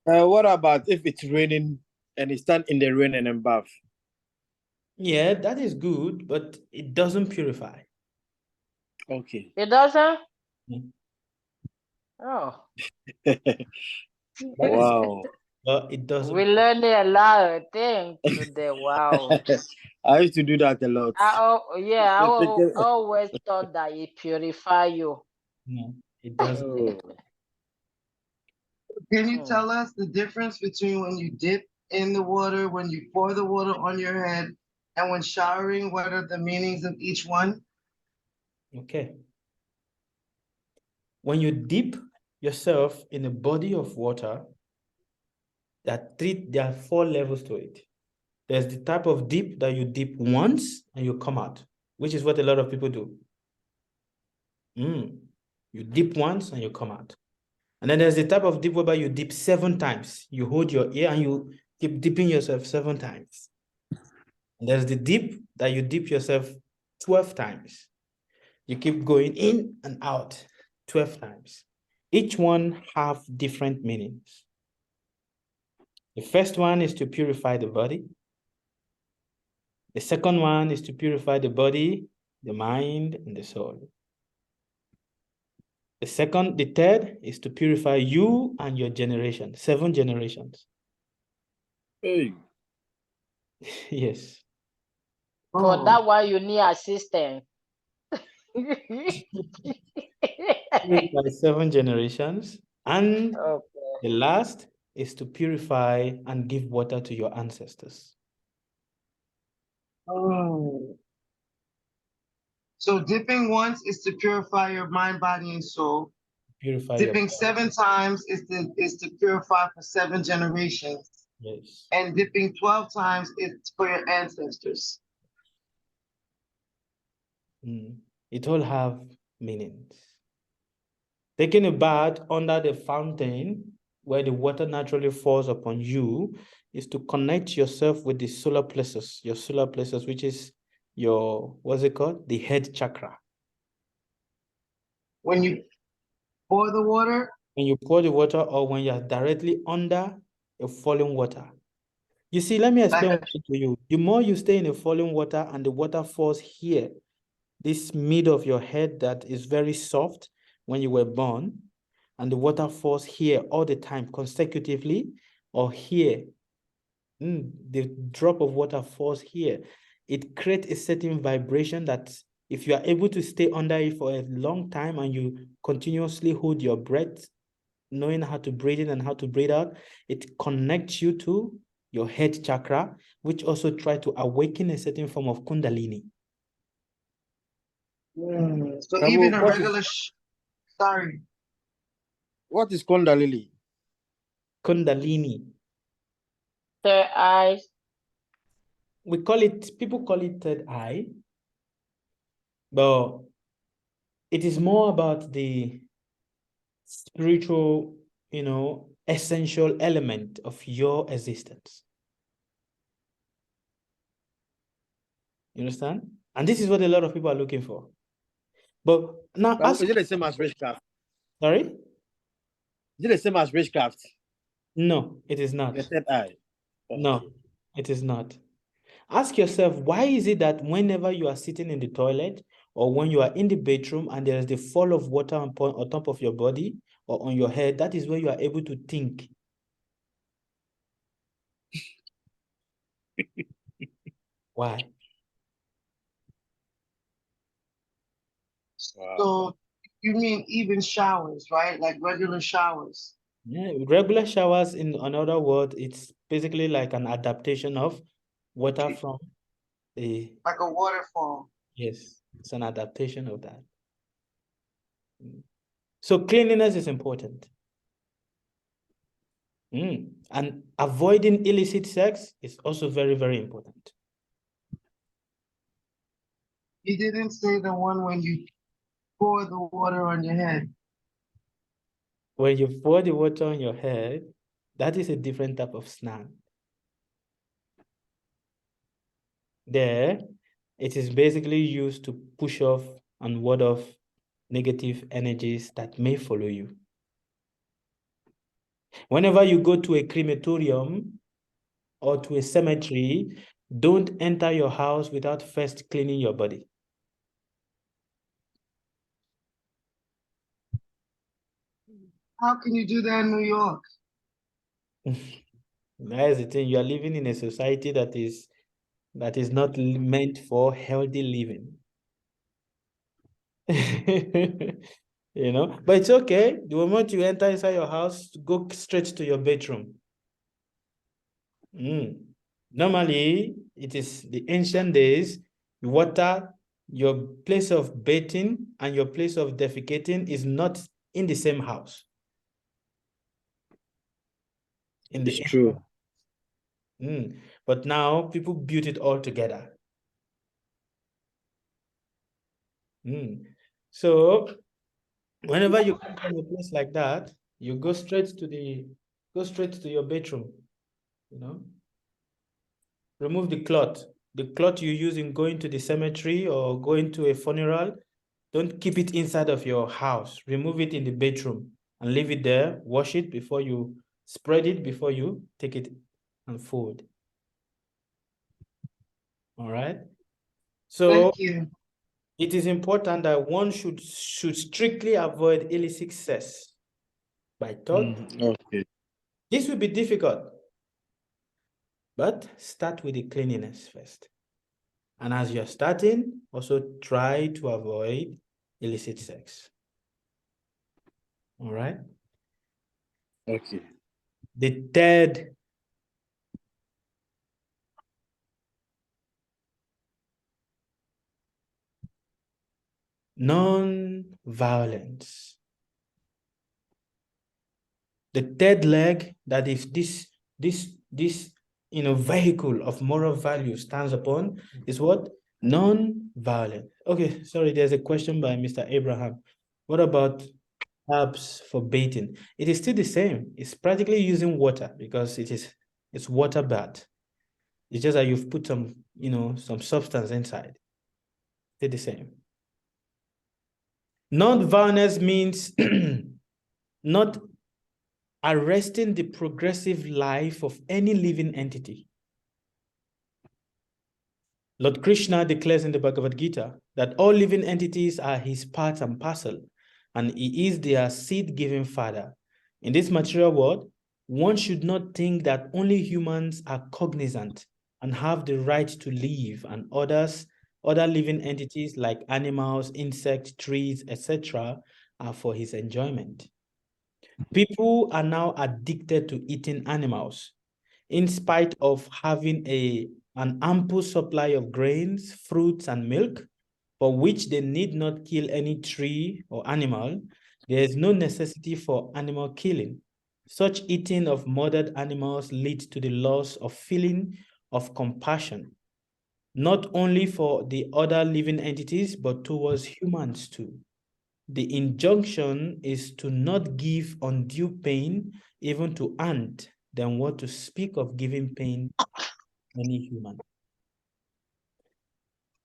what about if it's raining and you stand in the rain and then bath? Yeah, that is good, but it doesn't purify. Okay. It doesn't? Mm. Oh, Wow. But it doesn't. we learned a lot of things today. Wow. I used to do that a lot. I always thought that it purify you. No, it doesn't. Oh. Can you tell us the difference between when you dip in the water, when you pour the water on your head, and when showering? What are the meanings of each one? Okay. When you dip yourself in a body of water, there are 4 levels to it. There's the type of dip that you dip once and you come out, which is what a lot of people do. You dip once and you come out. And then there's the type of dip whereby you dip 7 times. You hold your ear and you keep dipping yourself 7 times. And there's the dip that you dip yourself 12 times. You keep going in and out 12 times. Each one have different meanings. The first one is to purify the body. The second one is to purify the body, the mind, and the soul. The third is to purify you and your generation, 7 generations. Hey. Yes. For that one, you need assistance. Purify 7 generations. And Okay. the last is to purify and give water to your ancestors. Oh. So dipping once is to purify your mind, body, and soul. Purify Dipping your 7 times is to purify for 7 generations. Yes. And dipping 12 times is for your ancestors. It all have meanings. Taking a bath under the fountain where the water naturally falls upon you is to connect yourself with the solar plexus, your solar plexus, which is your, what's it called? The head chakra. When you pour the water? When you pour the water or when you're directly under a falling water. You see, let me explain to you. The more you stay in a falling water and the water falls here, this mid of your head that is very soft when you were born, and the water falls here all the time consecutively, or here, the drop of water falls here. It creates a certain vibration that if you are able to stay under it for a long time and you continuously hold your breath, knowing how to breathe in and how to breathe out, it connects you to your head chakra, which also try to awaken a certain form of kundalini. So even a regular, sorry. What is kundalini? Kundalini. Third eye. People call it third eye, but it is more about the spiritual, essential element of your existence. You understand? And this is what a lot of people are looking for. But now, is it the same as witchcraft? Sorry? Is it the same as witchcraft? No, it is not. The third eye. Okay. No, it is not. Ask yourself, why is it that whenever you are sitting in the toilet or when you are in the bedroom and there is the fall of water on top of your body or on your head, that is where you are able to think? Why? Wow. So you mean even showers, right? Like regular showers? Yeah, regular showers, in another word, it's basically like an adaptation of water from the... Like a waterfall. Yes, it's an adaptation of that. So cleanliness is important. And avoiding illicit sex is also very, very important. You didn't say the one when you pour the water on your head. When you pour the water on your head, that is a different type of snan. There, it is basically used to push off and ward off negative energies that may follow you. Whenever you go to a crematorium or to a cemetery, don't enter your house without first cleaning your body. How can you do that in New York? That is the thing. You are living in a society that is not meant for healthy living. You know, but it's okay. The moment you enter inside your house, go straight to your bedroom. Normally, it is the ancient days, water, your place of bathing and your place of defecating is not in the same house. It's true. But now people build it all together. So whenever you come from a place like that, you go straight to your bedroom, you know. Remove the cloth. The cloth you use in going to the cemetery or going to a funeral, don't keep it inside of your house. Remove it in the bedroom and leave it there. Wash it before you spread it, before you take it and fold. All right. So Thank you. it is important that one should strictly avoid illicit sex by thought. Okay. This will be difficult, but start with the cleanliness first. And as you're starting, also try to avoid illicit sex. All right. Okay. The third non-violence. The third leg that is this vehicle of moral value stands upon is what? Non-violent. Okay, sorry, there's a question by Mr. Abraham. What about herbs for bathing? It is still the same. It's practically using water because it's water bath. It's just that you've put some, some substance inside. Still the same. Non-violence means not arresting the progressive life of any living entity. Lord Krishna declares in the Bhagavad Gita that all living entities are his part and parcel, and he is their seed-giving father. In this material world, one should not think that only humans are cognizant and have the right to live, and other living entities like animals, insects, trees, etc. are for his enjoyment. People are now addicted to eating animals, in spite of having an ample supply of grains, fruits, and milk, for which they need not kill any tree or animal. There is no necessity for animal killing. Such eating of murdered animals leads to the loss of feeling of compassion, not only for the other living entities, but towards humans too. The injunction is to not give undue pain even to ant, than what to speak of giving pain to any human.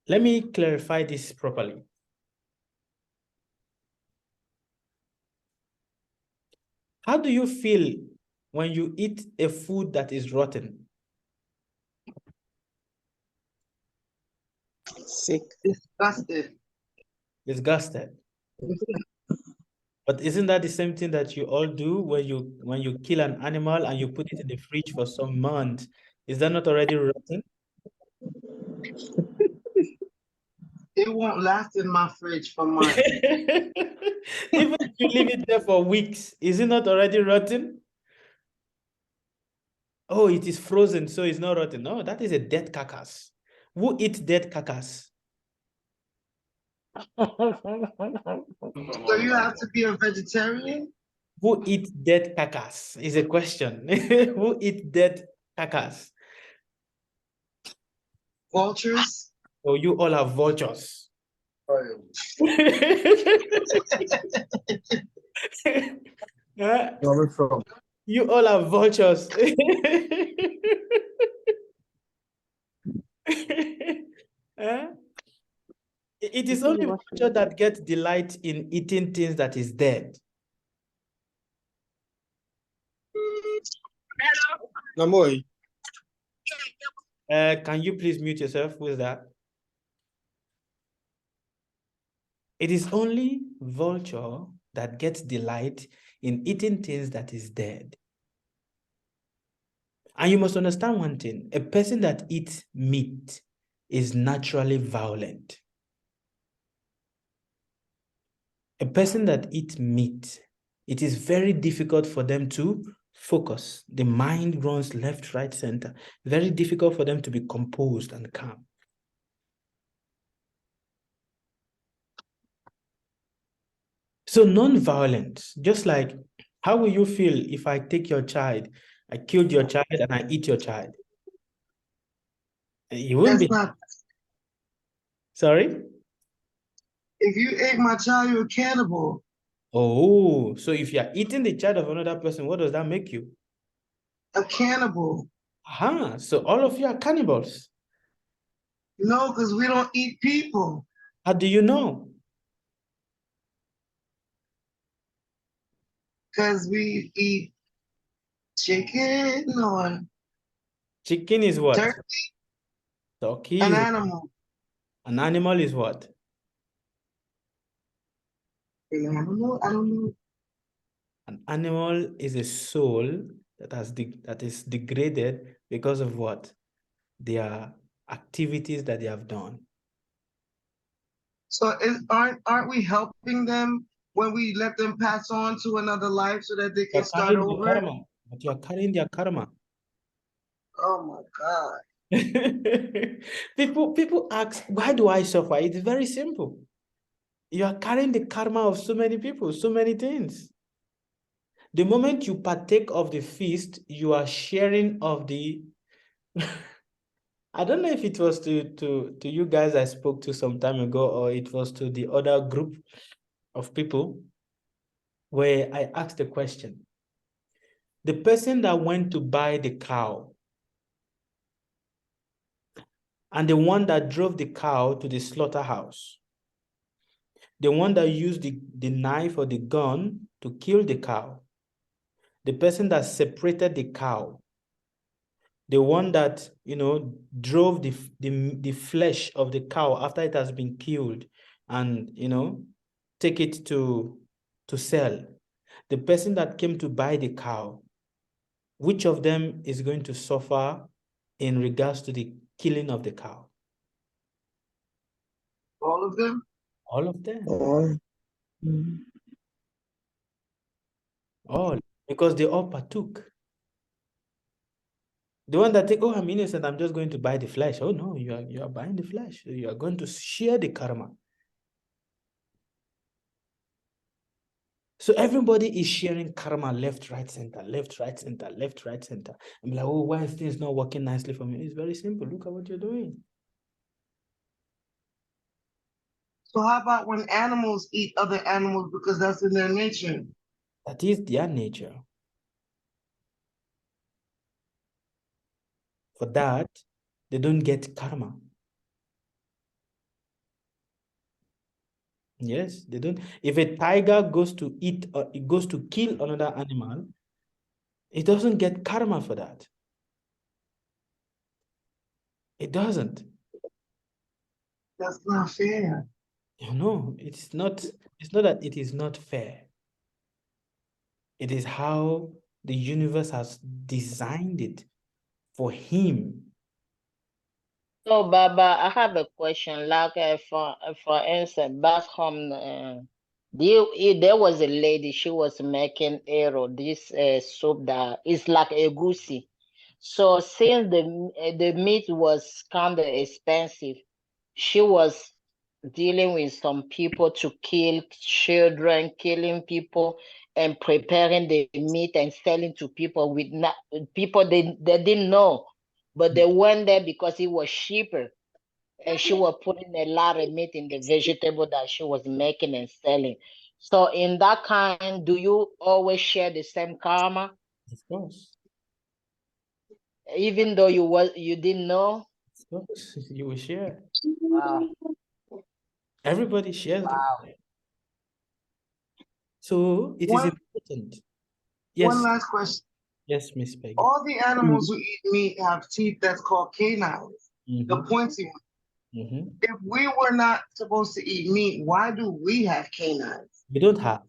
Let me clarify this properly. How do you feel when you eat a food that is rotten? Sick. Disgusted. Disgusted. But isn't that the same thing that you all do when you kill an animal and you put it in the fridge for some months? Is that not already rotten? It won't last in my fridge for months. Even if you leave it there for weeks, is it not already rotten? Oh, it is frozen, so it's not rotten. No, that is a dead carcass. Who eats dead carcass? So you have to be a vegetarian? Who eat dead carcass is a question. Who eat dead carcass? Vultures. Oh, you all are vultures. Huh? You all are vultures. Huh? It is only vulture that gets delight in eating things that is dead. Namoy. Can you please mute yourself with that? It is only vulture that gets delight in eating things that is dead. And you must understand one thing, a person that eats meat is naturally violent. A person that eats meat, it is very difficult for them to focus. The mind runs left, right, center. Very difficult for them to be composed and calm. So non-violence, just like, how will you feel if I take your child, I killed your child and I eat your child? You wouldn't be. Not. Sorry? If you ate my child, you're a cannibal. Oh, so if you're eating the child of another person, what does that make you? A cannibal. So all of you are cannibals. No, because we don't eat people. How do you know? Because we eat chicken or Chicken is what? turkey, Turkey an is animal. an animal is what? An animal? I don't know. An animal is a soul that is degraded because of what? Their activities that they have done. So aren't we helping them when we let them pass on to another life so that they can start over? Karma, but you are carrying their karma. Oh my God. People ask, why do I suffer? It's very simple. You are carrying the karma of so many people, so many things. The moment you partake of the feast, you are sharing of the I don't know if it was to you guys I spoke to some time ago, or it was to the other group of people where I asked the question. The person that went to buy the cow and the one that drove the cow to the slaughterhouse, the one that used the knife or the gun to kill the cow, the person that separated the cow, the one that, drove the flesh of the cow after it has been killed and, take it to sell, the person that came to buy the cow, which of them is going to suffer in regards to the killing of the cow? All of them? All of them. All, because they all partook. The one that think, oh, I'm innocent, I'm just going to buy the flesh. Oh no, you are buying the flesh. You are going to share the karma. So everybody is sharing karma left, right, center, left, right, center, left, right, center. I'm like, oh, why is things not working nicely for me? It's very simple. Look at what you're doing. So how about when animals eat other animals because that's in their nature? That is their nature. For that, they don't get karma. Yes, they don't. If a tiger goes to eat or it goes to kill another animal, it doesn't get karma for that. It doesn't. That's not fair. It's not that it is not fair. It is how the universe has designed it for him. So, Baba, I have a question. Like, for instance, back home, there was a lady. She was making arrow. This soup that is like a goosey. So, since the meat was kind of expensive, she was dealing with some people to kill children, killing people, and preparing the meat and selling to people with not people they didn't know, but they went there because it was cheaper. And she was putting a lot of meat in the vegetable that she was making and selling. So in that kind, do you always share the same karma, Of course. even though you didn't know? Of course. You will share. Wow. Everybody shares the Wow. karma. So it is One important. Yes. last question. Yes, Miss Peggy. All the animals who eat meat have teeth that's called canines, the Mhm. pointy ones. Mhm. If we were not supposed to eat meat, why do we have canines? You don't have.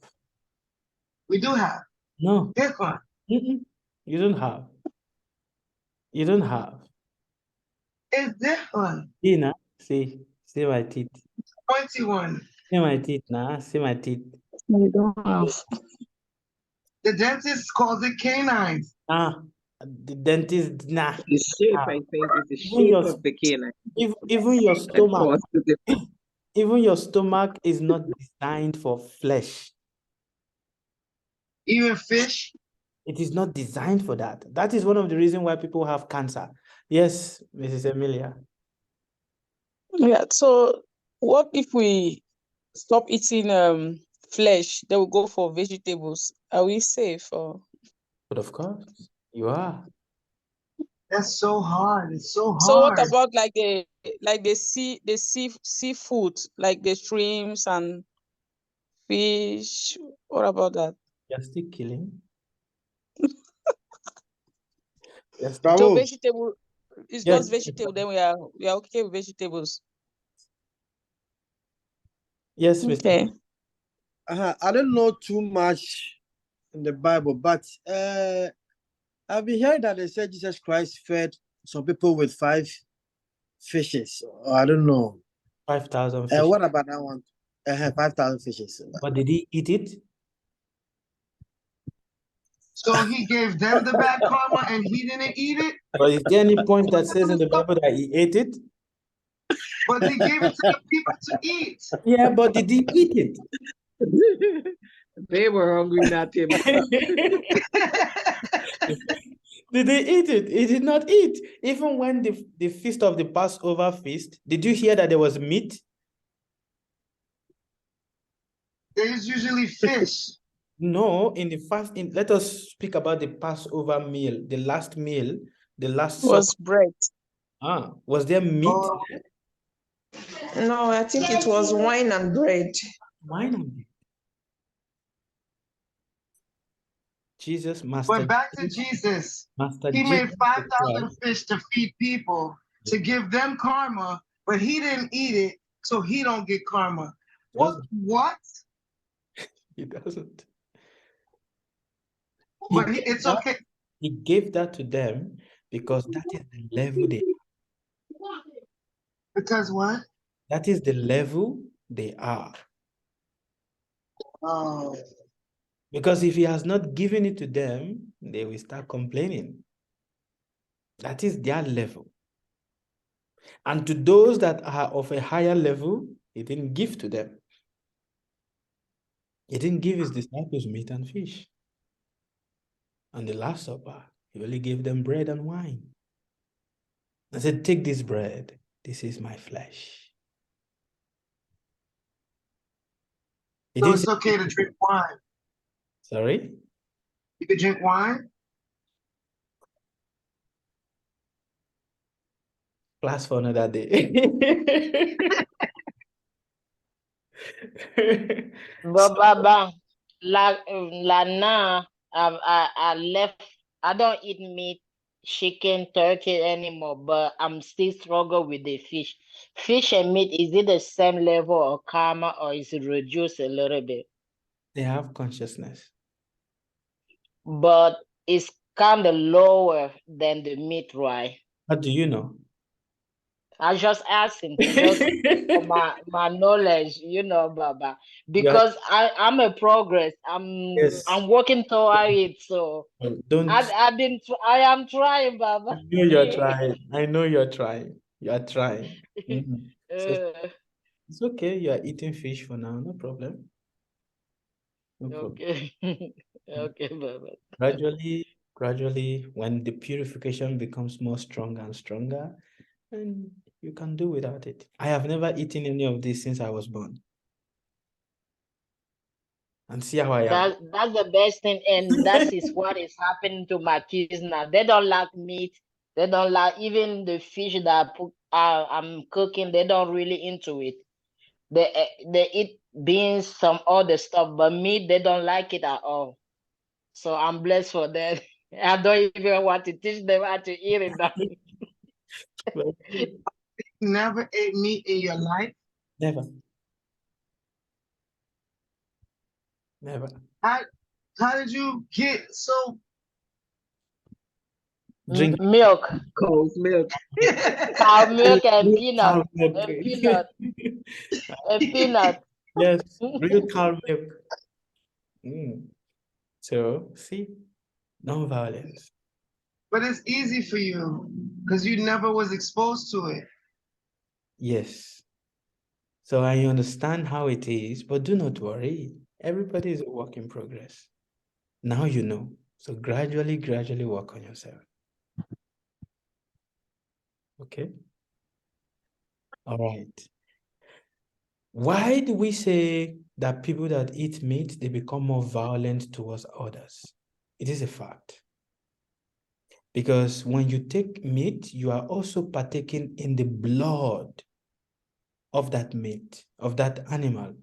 We do have. No. Different. Mm-mm. You don't have. You don't have. It's different. Dina, see my teeth. Pointy one. See my teeth now. See my teeth. You don't have. The dentist calls it canines. The dentist, nah. The shape, Ah. I think, is the Even shape your, of the canine even your that stomach, causes the difference. even your stomach is not designed for flesh. Even fish. It is not designed for that. That is one of the reasons why people have cancer. Yes, Mrs. Emilia. Yeah. So what if we stop eating flesh? Then we go for vegetables. Are we safe? Or But of course, you are. That's so hard. It's so so what hard. about like the seafood, like the shrimps and fish? What about that? You're still killing. You're still... So Bravo. vegetable, it's Yes. just vegetable. Then we are okay with vegetables. Yes, Mr. Okay. I don't know too much in the Bible, but I've been hearing that they said Jesus Christ fed some people with 5 fishes. I don't know. 5,000 fish. What about that one? 5,000 fishes. But did he eat it? So he gave them the bad karma and he didn't eat it, But is there any point that says in the Bible that he ate it? but he gave it to the people to eat. Yeah, but did he eat it? They were hungry, not him. Did they eat it? He did not eat. Even when the feast of the Passover feast, did you hear that there was meat? There's usually fish. No, in the fast, let us speak about the Passover meal, the last meal, the last Was supper. bread. Was there meat? Oh, No, I think it was wine and bread. Wine and bread. Jesus, Master but back to Jesus. Master He Jesus made 5,000 Christ. fish to feed people, to give them karma, but he didn't eat it, so he don't get karma. What? He doesn't. But it's okay. He gave that to them because that is the level they are. Because what? That is the level they are. Oh. Because if he has not given it to them, they will start complaining. That is their level. And to those that are of a higher level, he didn't give to them. He didn't give his disciples meat and fish. On the Last Supper, he only gave them bread and wine. I said, take this bread. This is my flesh. So it's okay to drink wine. Sorry? You could drink wine? Class for another day. But Baba, now I left. I don't eat meat, chicken, turkey anymore. But I'm still struggle with the fish. Fish and meat, is it the same level of karma or is it reduced a little bit? They have consciousness. But it's kind of lower than the meat, right? How do you know? I just asking just for my knowledge, Baba, because I'm a progress. I'm working toward it, so don't. I am trying, Baba. I know you're trying. I know you're trying. You are trying. So it's okay. You are eating fish for now. No problem. No problem. Okay. Okay, Baba. Gradually, when the purification becomes more stronger and stronger, and you can do without it. I have never eaten any of this since I was born. And see how I am. That's the best thing, and that is what is happening to my kids now. They don't like meat. They don't like even the fish that I'm cooking. They don't really into it. They eat beans, some other stuff, but meat they don't like it at all. So I'm blessed for that. I don't even want to teach them how to eat it now. Never ate meat in your life? Never. Never. How did you get so Drink Milk, Cow's milk. cow milk, and real peanut, cow milk. and peanut, and peanut. Yes, real cow milk. So, see, non-violence. But it's easy for you because you never was exposed to it. Yes. So I understand how it is, but do not worry. Everybody is a work in progress. Now you know. So gradually work on yourself. Okay? All right. Why do we say that people that eat meat, they become more violent towards others? It is a fact. Because when you take meat, you are also partaking in the blood of that meat, of that animal.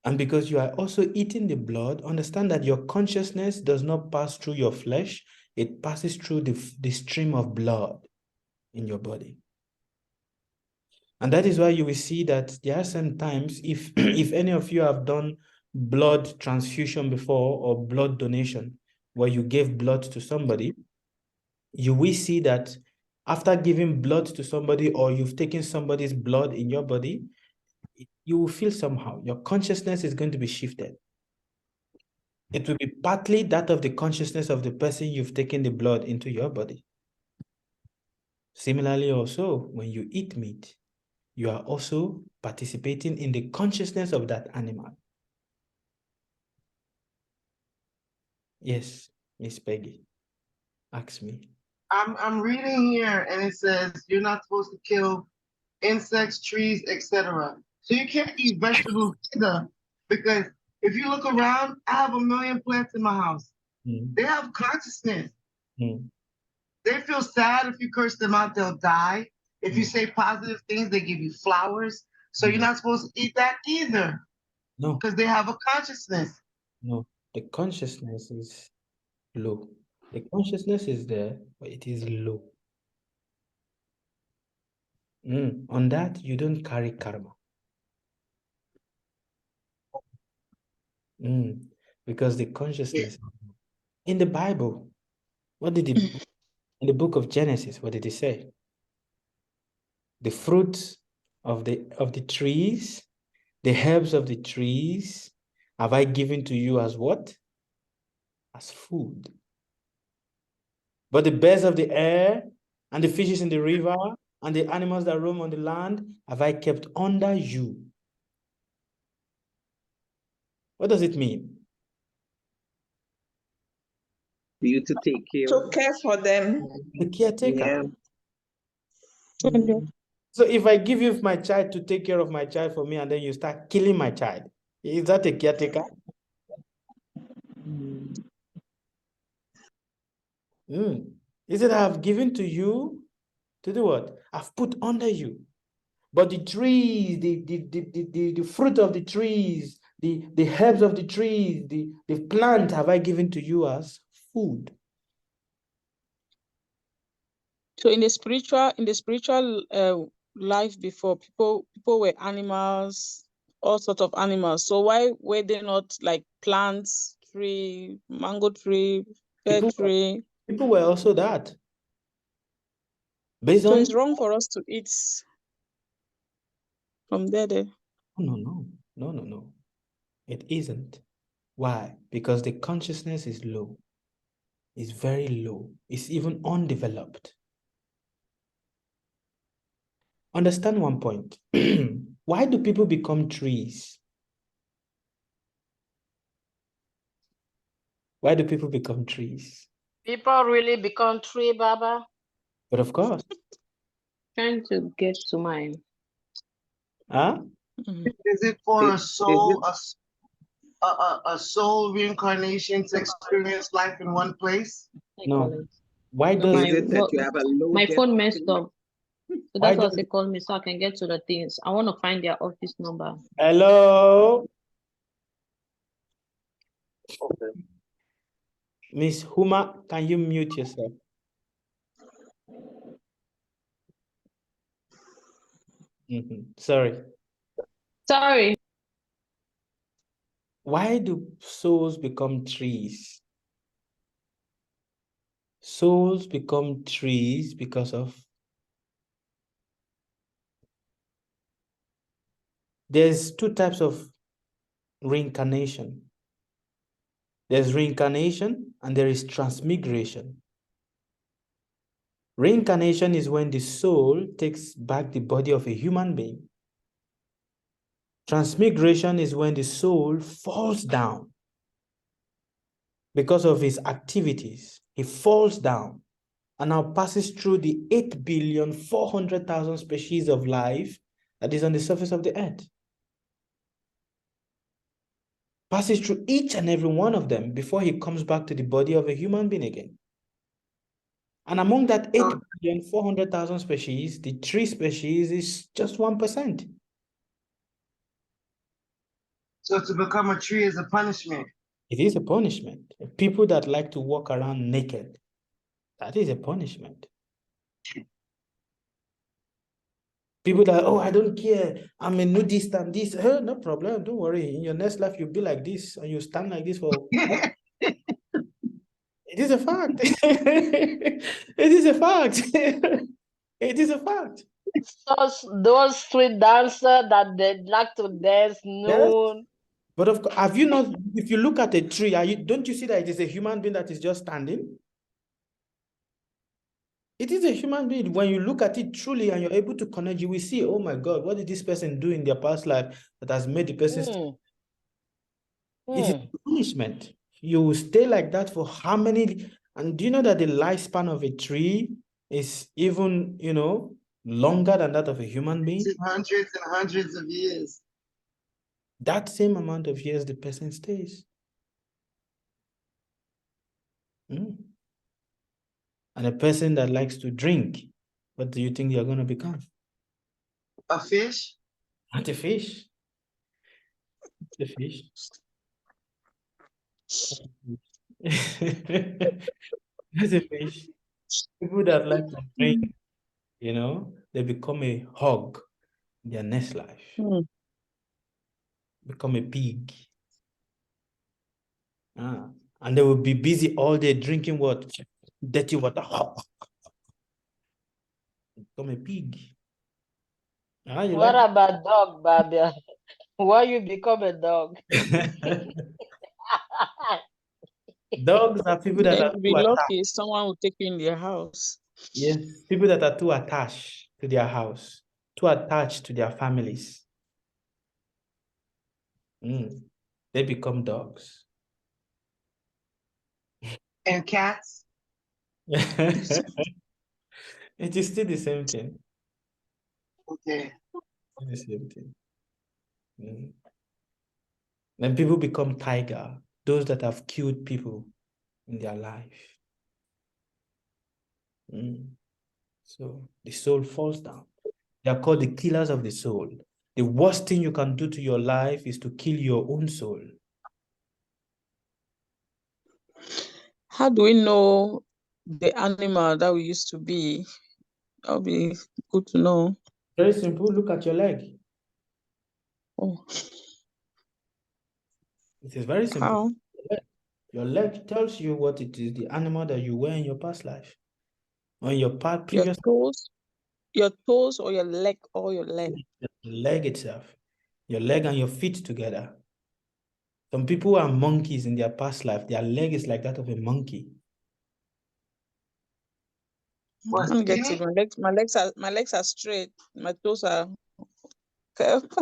And because you are also eating the blood, understand that your consciousness does not pass through your flesh, it passes through the stream of blood in your body. And that is why you will see that there are some times, if any of you have done blood transfusion before or blood donation, where you gave blood to somebody, you will see that after giving blood to somebody or you've taken somebody's blood in your body, you will feel somehow. Your consciousness is going to be shifted. It will be partly that of the consciousness of the person you've taken the blood into your body. Similarly also, when you eat meat, you are also participating in the consciousness of that animal. Yes, Miss Peggy, ask me. I'm reading here and it says you're not supposed to kill insects, trees, etc. So you can't eat vegetables either because if you look around, I have 1 million plants in my house. They have consciousness. They feel sad if you curse them out, they'll die. If you say positive things, they give you flowers. So you're not supposed to eat that either. No. Because they have a consciousness. No, the consciousness is low. The consciousness is there, but it is low. On that, you don't carry karma. Because the consciousness in the Bible, what did it in the book of Genesis, what did it say? The fruits of the trees, the herbs of the trees, have I given to you as what? As food. But the birds of the air and the fishes in the river and the animals that roam on the land have I kept under you. What does it mean? For you to take care To of. care for them. The caretaker. Yeah. So if I give you my child to take care of my child for me and then you start killing my child, is that a caretaker? Is it I have given to you to do what? I've put under you. But the trees, the fruit of the trees, the herbs of the trees, the plant have I given to you as food. So in the spiritual life before, people were animals, all sorts of animals. So why were they not like plants, tree, mango tree, pear tree? People were also that. Based So on it's wrong for us to eat from there. No. It isn't. Why? Because the consciousness is low. It's very low. It's even undeveloped. Understand one point. Why do people become trees? Why do people become trees? People really become tree, Baba? But of course. Trying to get to mine. Huh? Is it for a Is soul, it- a soul reincarnation to experience life in one place? I No. call it. Why No, does my Is it that you have a low my depth phone messed up. So Why that's why does they call me so I can get to the things. I want to find their office number. hello? Miss Huma, can you mute yourself? Sorry. Sorry. Why do souls become trees? Souls become trees because of there's two types of reincarnation. There's reincarnation and there is transmigration. Reincarnation is when the soul takes back the body of a human being. Transmigration is when the soul falls down because of his activities. He falls down and now passes through the 8,400,000 species of life that is on the surface of the earth. Passes through each and every one of them before he comes back to the body of a human being again. And among that 8,400,000 species, the tree species is just 1%. So to become a tree is a punishment. It is a punishment. People that like to walk around naked, that is a punishment. People that, oh, I don't care, I'm a nudist and this, no problem, don't worry. In your next life, you'll be like this and you stand like this for... It is a fact. It is a fact. It is a fact. Those street dancers that they like to dance Yes. noon. But of course, have you not, if you look at a tree, don't you see that it is a human being that is just standing? It is a human being. When you look at it truly and you're able to connect, you will see, oh my God, what did this person do in their past life that has made the person... It is a punishment. You will stay like that for how many? And do you know that the lifespan of a tree is even, longer than that of a human being? Hundreds and hundreds of years. That same amount of years the person stays. And a person that likes to drink, what do you think you're going to become? A fish? Not a fish. The fish. That's a fish. People that like to drink, they become a hog in their next life. Become a pig. And they will be busy all day drinking what? Dirty water. Become a pig. What about dog, Babia? Why you become a dog? Dogs are people that are Be too attached. lucky someone will take you in their house. Yes, people that are too attached to their house, too attached to their families. They become dogs. And cats? It is still the same thing. Okay. The same thing. Then people become tiger, those that have killed people in their life. So the soul falls down. They are called the killers of the soul. The worst thing you can do to your life is to kill your own soul. How do we know the animal that we used to be? That'll be good to know. Very simple. Look at your leg. Oh. It is very simple. How? Your leg tells you what it is, the animal that you were in your past life. Or in your previous... Your toes or your leg or your leg? The leg itself. Your leg and your feet together. Some people are monkeys in their past life. Their leg is like that of a monkey. I can't get it. My legs are straight. My toes are curved.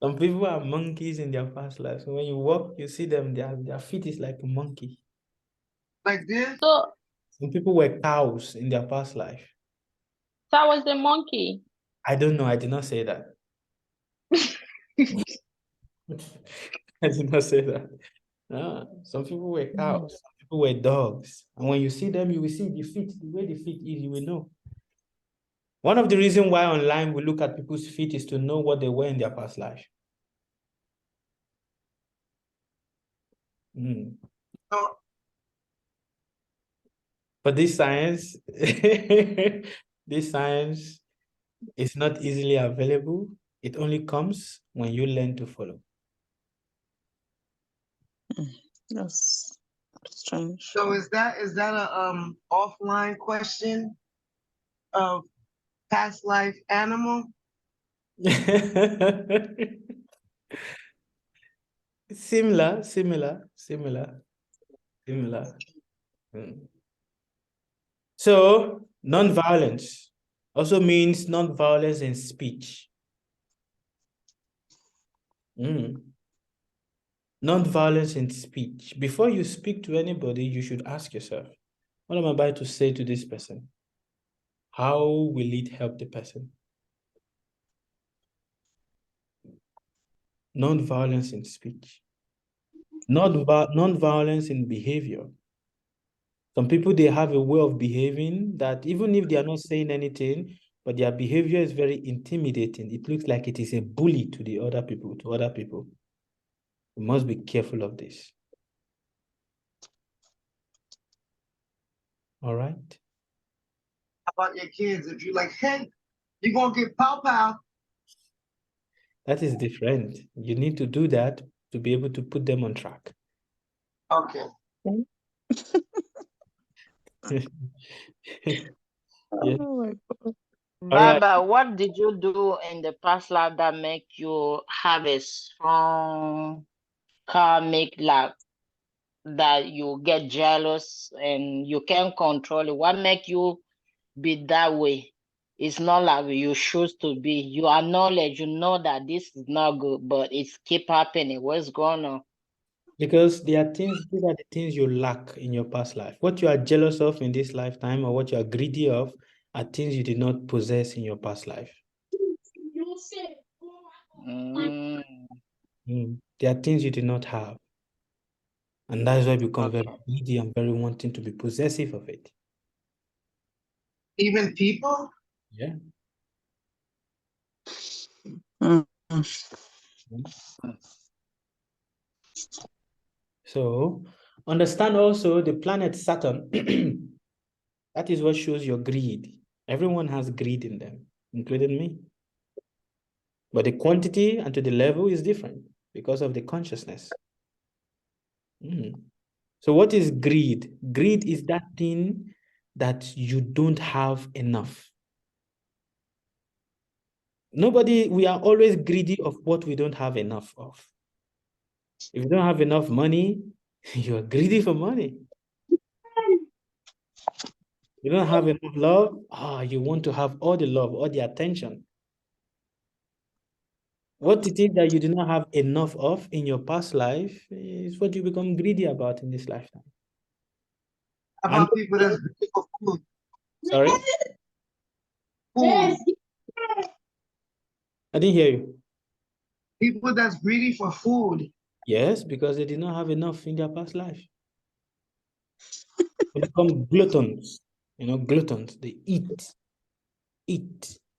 Some people are monkeys in their past lives. So when you walk, you see them, their feet is like a monkey. Like this? So Some people were cows in their past life. that was the monkey. I don't know. I did not say that. I did not say that. No, some people were cows. Some people were dogs. And when you see them, you will see the feet. The way the feet is, you will know. One of the reasons why online we look at people's feet is to know what they were in their past life. So, But this science, this science is not easily available. It only comes when you learn to follow. That's strange. so is that a offline question of past life animal? Similar. So, non-violence also means non-violence in speech. Non-violence in speech. Before you speak to anybody, you should ask yourself, what am I about to say to this person? How will it help the person? Non-violence in speech. Non-violence in behavior. Some people, they have a way of behaving that even if they are not saying anything, but their behavior is very intimidating. It looks like it is a bully to the other people, We must be careful of this. All right? How about your kids? If you're like, hey, you're gonna get pow. That is different. You need to do that to be able to put them on track. Okay. Yeah. Oh my God. Baba, what did you do in the past life that make you have a strong karmic life that you get jealous and you can't control it? What make you be that way? It's not like you choose to be. You acknowledge, you know that this is not good, but it's keep happening. What's going on? Because these are the things you lack in your past life. What you are jealous of in this lifetime or what you are greedy of are things you did not possess in your past life. They are things you did not have. And that is why you become very greedy and very wanting to be possessive of it. Even people? Yeah. So understand also the planet Saturn. That is what shows your greed. Everyone has greed in them, including me. But the quantity and to the level is different because of the consciousness. So what is greed? Greed is that thing that you don't have enough. We are always greedy of what we don't have enough of. If you don't have enough money, you are greedy for money. You don't have enough love, you want to have all the love, all the attention. What it is that you do not have enough of in your past life is what you become greedy about in this lifetime. How about people that's greedy for food? Sorry? Food. I didn't hear you. People that's greedy for food. Yes, because they did not have enough in their past life. They become gluttons. Gluttons. They eat.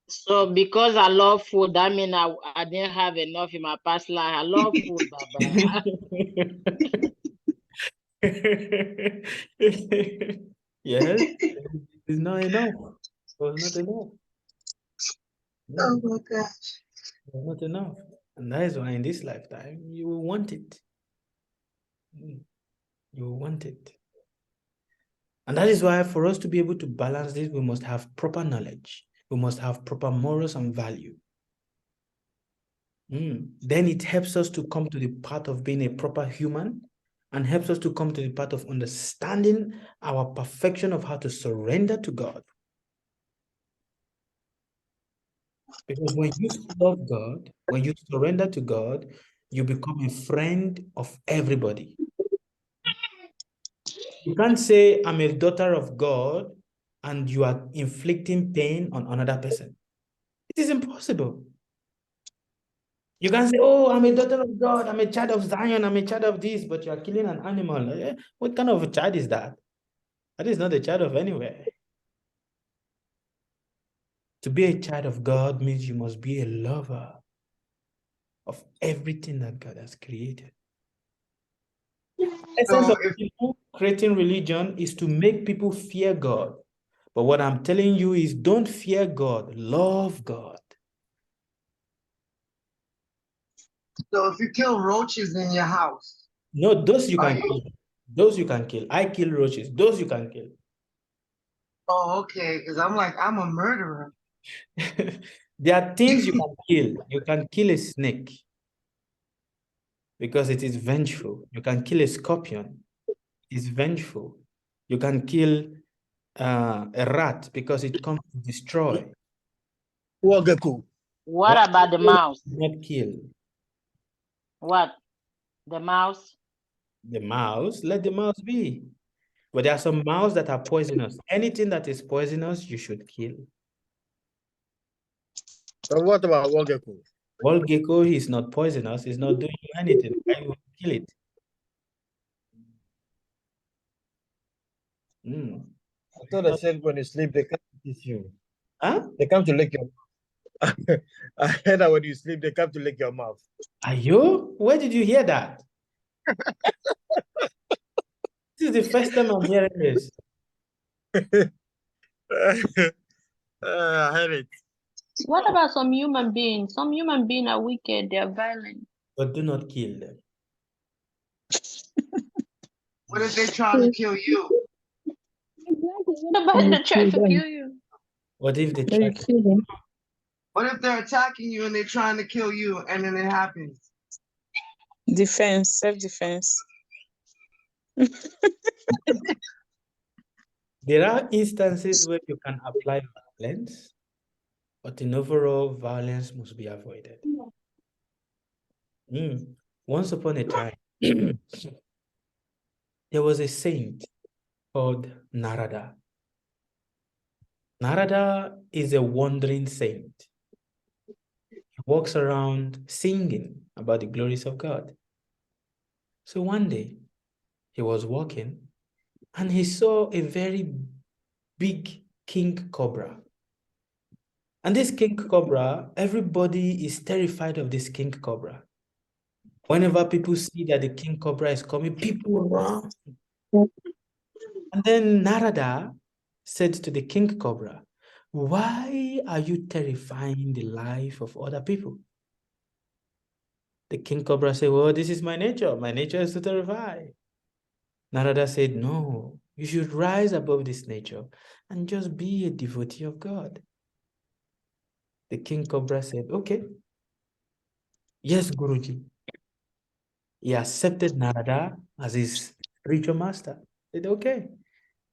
So because I love food, that means I didn't have enough in my past life. I love food, Baba. Yes, it's not enough. It was not enough. Oh my gosh. It was not enough. And that is why in this lifetime, you will want it. You will want it. And that is why for us to be able to balance this, we must have proper knowledge. We must have proper morals and value. Then it helps us to come to the path of being a proper human and helps us to come to the path of understanding our perfection of how to surrender to God. Because when you love God, when you surrender to God, you become a friend of everybody. You can't say, I'm a daughter of God, and you are inflicting pain on another person. It is impossible. You can say, oh, I'm a daughter of God, I'm a child of Zion, I'm a child of this, but you are killing an animal. What kind of a child is that? That is not a child of anywhere. To be a child of God means you must be a lover of everything that God has created. The essence of people creating religion is to make people fear God. But what I'm telling you is don't fear God, love God. So if you kill roaches in your house. No, those you can kill. Those you can kill. I kill roaches. Those you can kill. Oh, okay. Because I'm like, I'm a murderer. There are things you can kill. You can kill a snake because it is vengeful. You can kill a scorpion. It is vengeful. You can kill a rat because it comes to destroy. What about the mouse? Not kill. What? The mouse? The mouse, let the mouse be. But there are some mouse that are poisonous. Anything that is poisonous, you should kill. And what about wall gecko? Wall gecko is not poisonous. It's not doing you anything. I will kill it. I thought I said when you sleep, they come to kiss you. Huh? They come to lick your I heard that when you sleep, they come to lick your mouth. Are you? Where did you hear that? This is the first time I'm hearing this. I heard it. What about some human beings? Some human beings are wicked, they are violent. But do not kill them. What if they're trying to kill you? What about they try to kill you? What if they try to kill them? What if they're attacking you and they're trying to kill you and then it happens? Defense, self-defense. There are instances where you can apply violence, but in overall, violence must be avoided. Once upon a time, there was a saint called Narada. Narada is a wandering saint. He walks around singing about the glories of God. So one day, he was walking and he saw a very big king cobra. And this king cobra, everybody is terrified of this king cobra. Whenever people see that the king cobra is coming, people run. And then Narada said to the king cobra, why are you terrifying the life of other people? The king cobra said, well, this is my nature. My nature is to terrify. Narada said, no, you should rise above this nature and just be a devotee of God. The king cobra said, okay. Yes, Guruji. He accepted Narada as his spiritual master. He said, okay,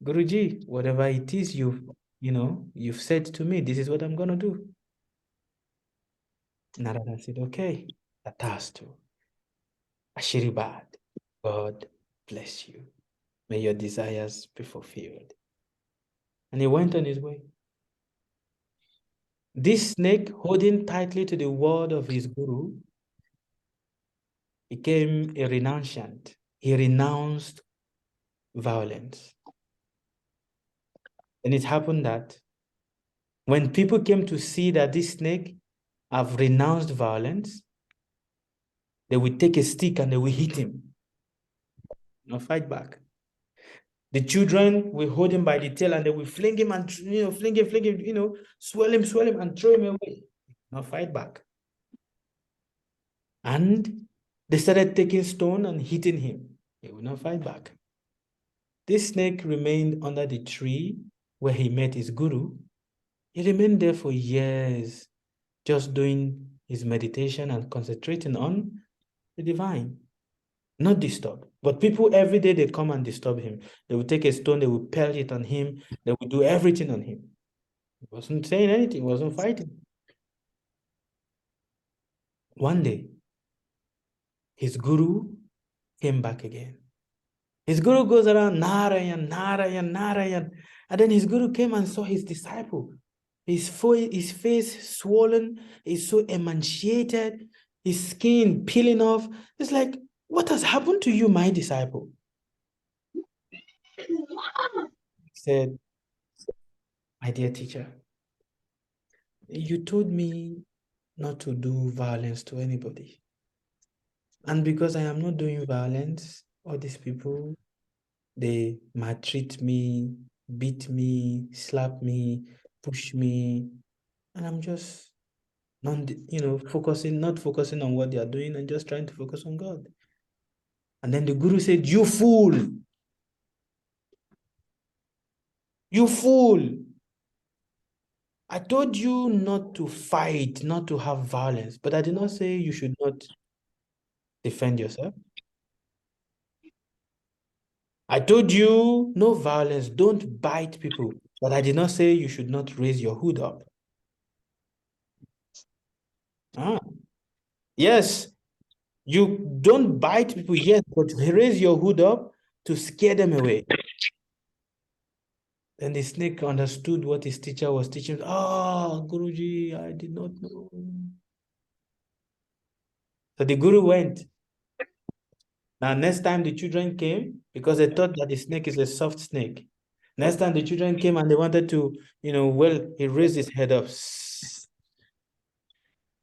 Guruji, whatever it is you've said to me, this is what I'm going to do. Narada said, okay, Tatastu. Ashiribad. God bless you. May your desires be fulfilled. And he went on his way. This snake, holding tightly to the word of his guru, became a renunciant. He renounced violence. And it happened that when people came to see that this snake have renounced violence, they would take a stick and they will hit him. Fight back. The children will hold him by the tail and they will fling him and fling him, swell him and throw him away. Fight back. And they started taking stone and hitting him. He would not fight back. This snake remained under the tree where he met his guru. He remained there for years, just doing his meditation and concentrating on the divine, not disturbed. But people every day, they come and disturb him. They will take a stone, they will pelt it on him, they will do everything on him. He wasn't saying anything, he wasn't fighting. One day, his guru came back again. His guru goes around, Narayan, Narayan, Narayan. And then his guru came and saw his disciple. His face swollen, he's so emaciated, his skin peeling off. It's like, what has happened to you, my disciple? He said, my dear teacher, you told me not to do violence to anybody. And because I am not doing violence, all these people, they maltreat me, beat me, slap me, push me, and I'm just not focusing on what they are doing and just trying to focus on God. And then the guru said, you fool! You fool! I told you not to fight, not to have violence, but I did not say you should not defend yourself. I told you no violence, don't bite people, but I did not say you should not raise your hood up. Yes, you don't bite people, yes, but raise your hood up to scare them away. Then the snake understood what his teacher was teaching. Oh, Guruji, I did not know. So the guru went. Now, next time the children came, because they thought that the snake is a soft snake. Next time the children came and they wanted to, he raised his head up.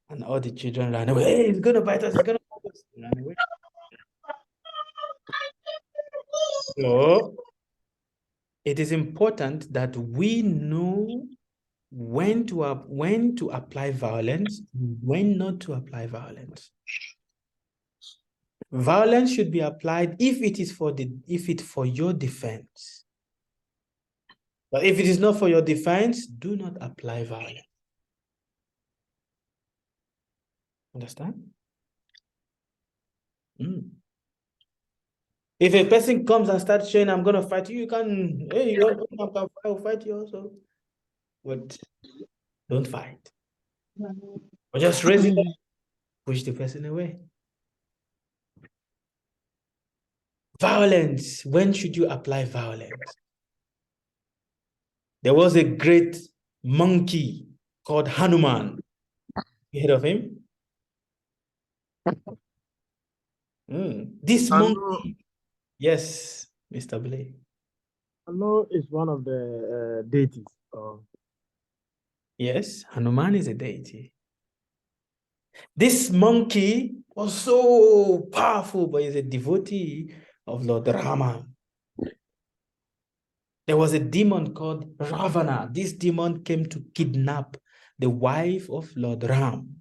And all the children ran away. Hey, he's going to bite us. He's going to bite us. He ran away. So, it is important that we know when to apply violence, when not to apply violence. Violence should be applied if it's for your defense. But if it is not for your defense, do not apply violence. Understand? If a person comes and starts saying, I'm going to fight you, you can, hey, I'll fight you also. But don't fight. Or just raise it up, push the person away. Violence. When should you apply violence? There was a great monkey called Hanuman. You heard of him? This monkey. Yes, Mr. Blake. Allah is one of the deities. Yes, Hanuman is a deity. This monkey was so powerful, but he's a devotee of Lord Rama. There was a demon called Ravana. This demon came to kidnap the wife of Lord Ram.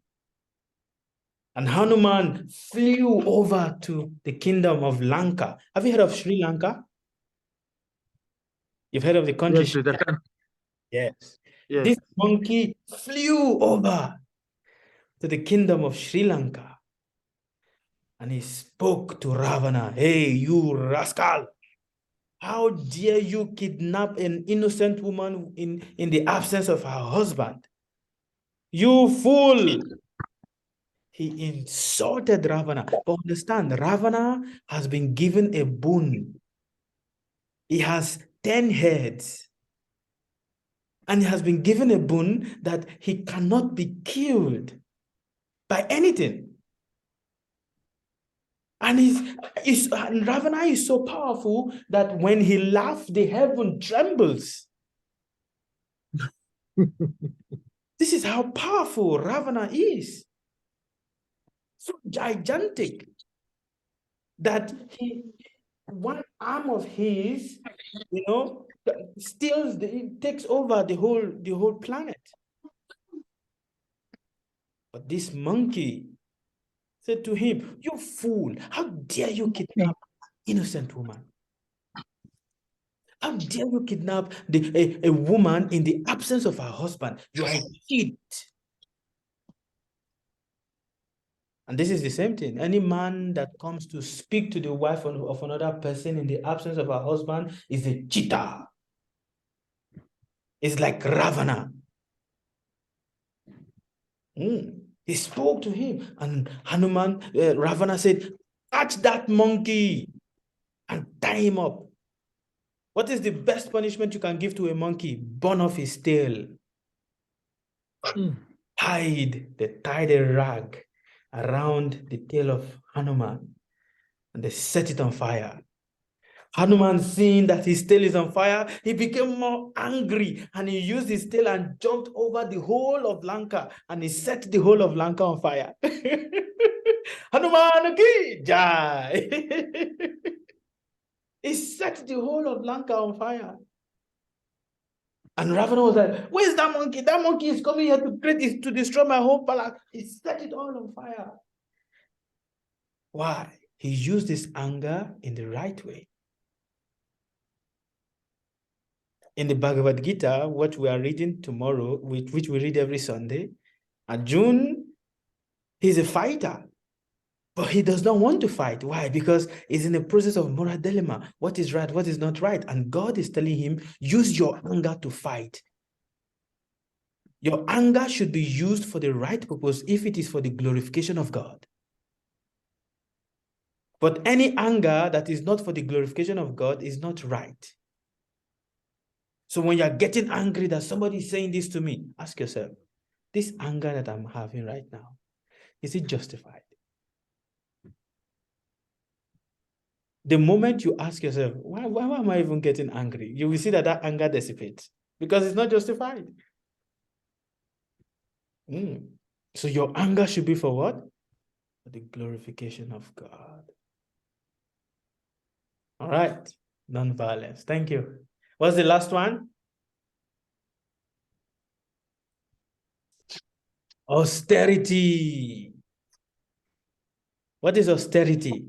And Hanuman flew over to the kingdom of Lanka. Have you heard of Sri Lanka? You've heard of the country? Yes. Yes. This monkey flew over to the kingdom of Sri Lanka. And he spoke to Ravana. Hey, you rascal. How dare you kidnap an innocent woman in the absence of her husband? You fool. He insulted Ravana. But understand, Ravana has been given a boon. He has 10 heads. And he has been given a boon that he cannot be killed by anything. And Ravana is so powerful that when he laughs, the heaven trembles. This is how powerful Ravana is. So gigantic that one arm of his, it takes over the whole planet. But this monkey said to him, you fool, how dare you kidnap an innocent woman? How dare you kidnap a woman in the absence of her husband? You are a cheat. And this is the same thing. Any man that comes to speak to the wife of another person in the absence of her husband is a cheater. It's like Ravana. He spoke to him, and Hanuman, Ravana said, catch that monkey and tie him up. What is the best punishment you can give to a monkey? Burn off his tail. They tied a rag around the tail of Hanuman, and they set it on fire. Hanuman, seeing that his tail is on fire, he became more angry, and he used his tail and jumped over the whole of Lanka, and he set the whole of Lanka on fire. Hanuman ki jai. He set the whole of Lanka on fire. And Ravana was like, where's that monkey? That monkey is coming here to destroy my whole palace. He set it all on fire. Why? He used his anger in the right way. In the Bhagavad Gita, what we are reading tomorrow, which we read every Sunday, Arjuna, he's a fighter, but he does not want to fight. Why? Because he's in a process of moral dilemma. What is right? What is not right? And God is telling him, use your anger to fight. Your anger should be used for the right purpose if it is for the glorification of God. But any anger that is not for the glorification of God is not right. So when you're getting angry that somebody is saying this to me, ask yourself, this anger that I'm having right now, is it justified? The moment you ask yourself, why am I even getting angry? You will see that that anger dissipates because it's not justified. So your anger should be for what? For the glorification of God. All right. Non-violence. Thank you. What's the last one? Austerity. What is austerity?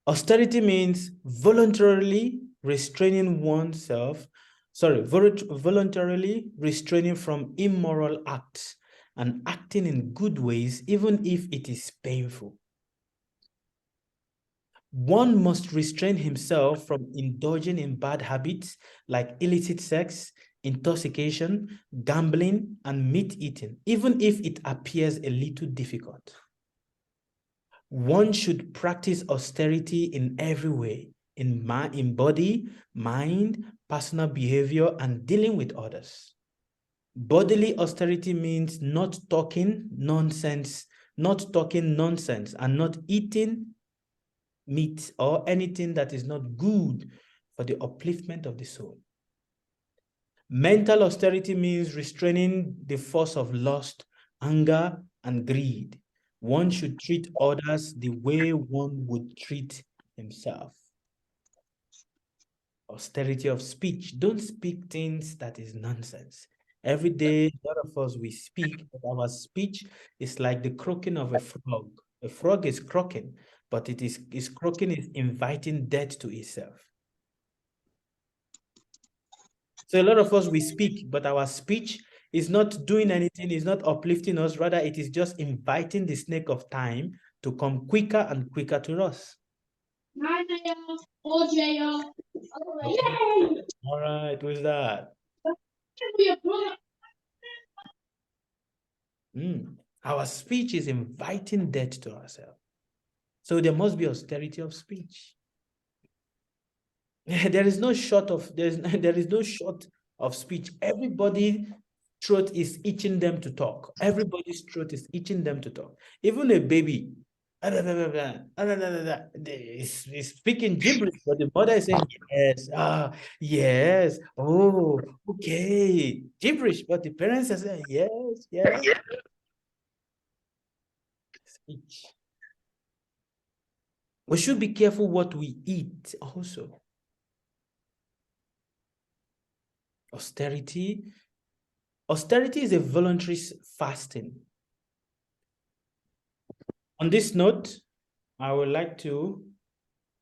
Austerity means voluntarily restraining oneself, voluntarily restraining from immoral acts and acting in good ways, even if it is painful. One must restrain himself from indulging in bad habits like illicit sex, intoxication, gambling, and meat eating, even if it appears a little difficult. One should practice austerity in every way, in body, mind, personal behavior, and dealing with others. Bodily austerity means not talking nonsense and not eating meat or anything that is not good for the upliftment of the soul. Mental austerity means restraining the force of lust, anger, and greed. One should treat others the way one would treat himself. Austerity of speech. Don't speak things that is nonsense. Every day, a lot of us, we speak, but our speech is like the croaking of a frog. A frog is croaking, but croaking is inviting death to itself. So a lot of us, we speak, but our speech is not doing anything, is not uplifting us. Rather, it is just inviting the snake of time to come quicker and quicker to us. All right, who's that? Our speech is inviting death to ourselves. So there must be austerity of speech. There is no short of speech. Everybody's throat is itching them to talk. Everybody's throat is itching them to talk. Even a baby is speaking gibberish, but the mother is saying yes, yes, oh, okay, gibberish, but the parents are saying yes, yes. Speech. We should be careful what we eat also. Austerity is a voluntary fasting. On this note, I would like to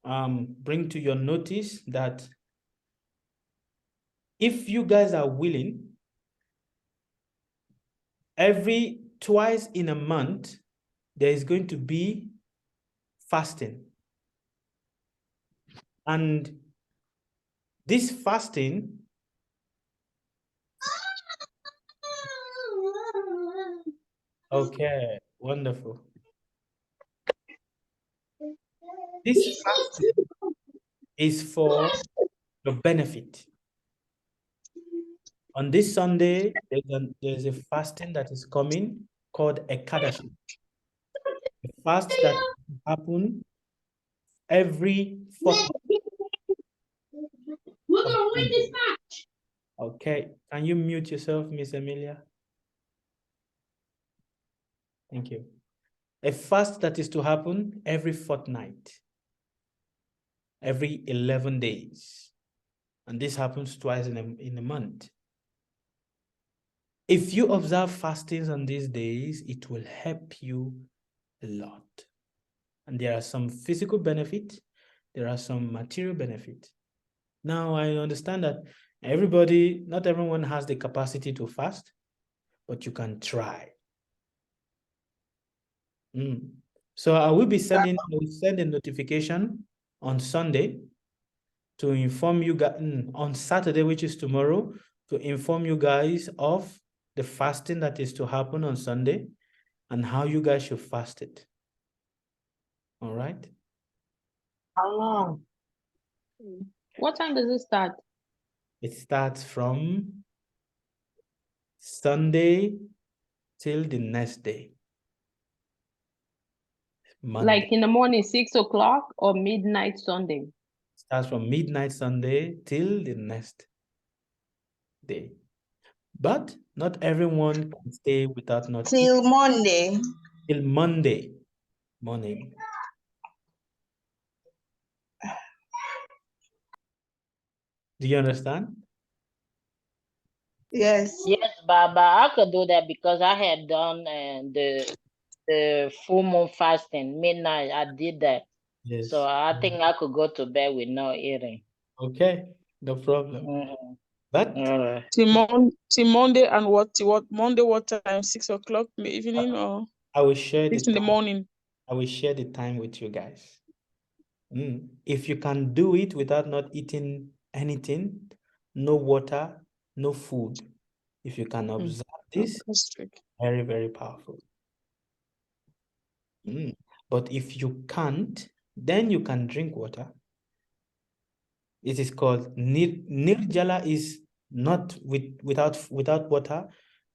bring to your notice that if you guys are willing, twice in a month, there is going to be fasting. And this fasting Okay, wonderful. This fasting is for your benefit. On this Sunday, there's a fasting that is coming called Ekadashi. A fast that happens every fourth of Sunday. Okay, can you mute yourself, Miss Emilia? Thank you. A fast that is to happen every fortnight, every 11 days. And this happens twice in a month. If you observe fastings on these days, it will help you a lot. And there are some physical benefits, there are some material benefits. Now, I understand that not everyone has the capacity to fast, but you can try. So I will send a notification on Sunday to inform you guys, on Saturday, which is tomorrow, to inform you guys of the fasting that is to happen on Sunday and how you guys should fast it. All right? How long? What time does it start? It starts from Sunday till the next day. Monday. Like in the morning, 6 o'clock or midnight Sunday? Starts from midnight Sunday till the next day. But not everyone can stay without not Till Monday. Till Monday morning. Do you understand? Yes. Yes, Baba, I could do that because I had done the full moon fasting, midnight. I did that. Yes. So I think I could go to bed with no eating. Okay, no problem. But till Monday and what Monday, what time? 6 o'clock in the evening or I will share 6 in the morning? I will share the time with you guys. If you can do it without not eating anything, no water, no food, if you can observe this, very, very powerful. But if you can't, then you can drink water. It is called Nirjala, is not without water,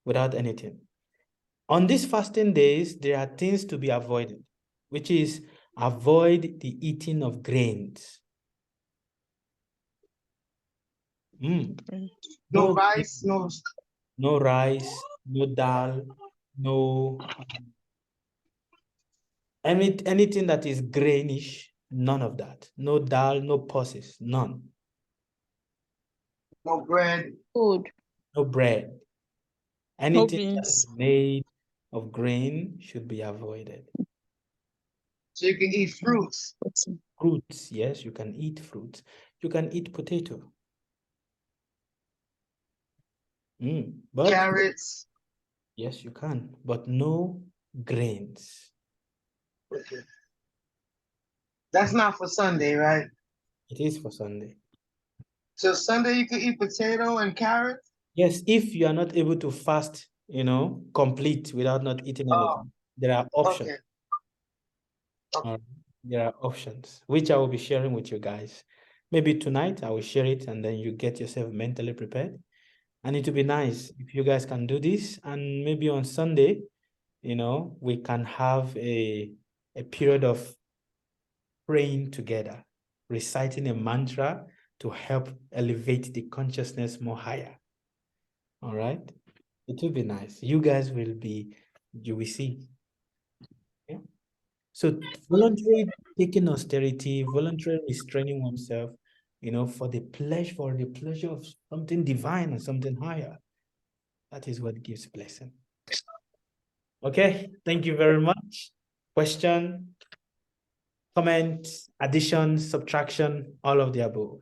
without anything. On these fasting days, there are things to be avoided, which is avoid the eating of grains. No rice, no rice, no dal, no anything that is grainish, none of that. No dal, no pulses, none. No bread. Food. No bread. Anything that is made of grain should be avoided. So you can eat fruits. Fruits, yes, you can eat fruits. You can eat potato. But carrots. Yes, you can, but no grains. Okay. That's not for Sunday, right? It is for Sunday. So Sunday you can eat potato and carrots? Yes, if you are not able to fast, complete without not eating anything, there are options. Okay. There are options, which I will be sharing with you guys. Maybe tonight I will share it and then you get yourself mentally prepared. And it will be nice if you guys can do this. And maybe on Sunday, we can have a period of praying together, reciting a mantra to help elevate the consciousness more higher. All right? It will be nice. You guys will see. Yeah? So voluntary taking austerity, voluntary restraining oneself, for the pleasure of something divine and something higher. That is what gives blessing. Okay, thank you very much. Question, comment, addition, subtraction, all of the above.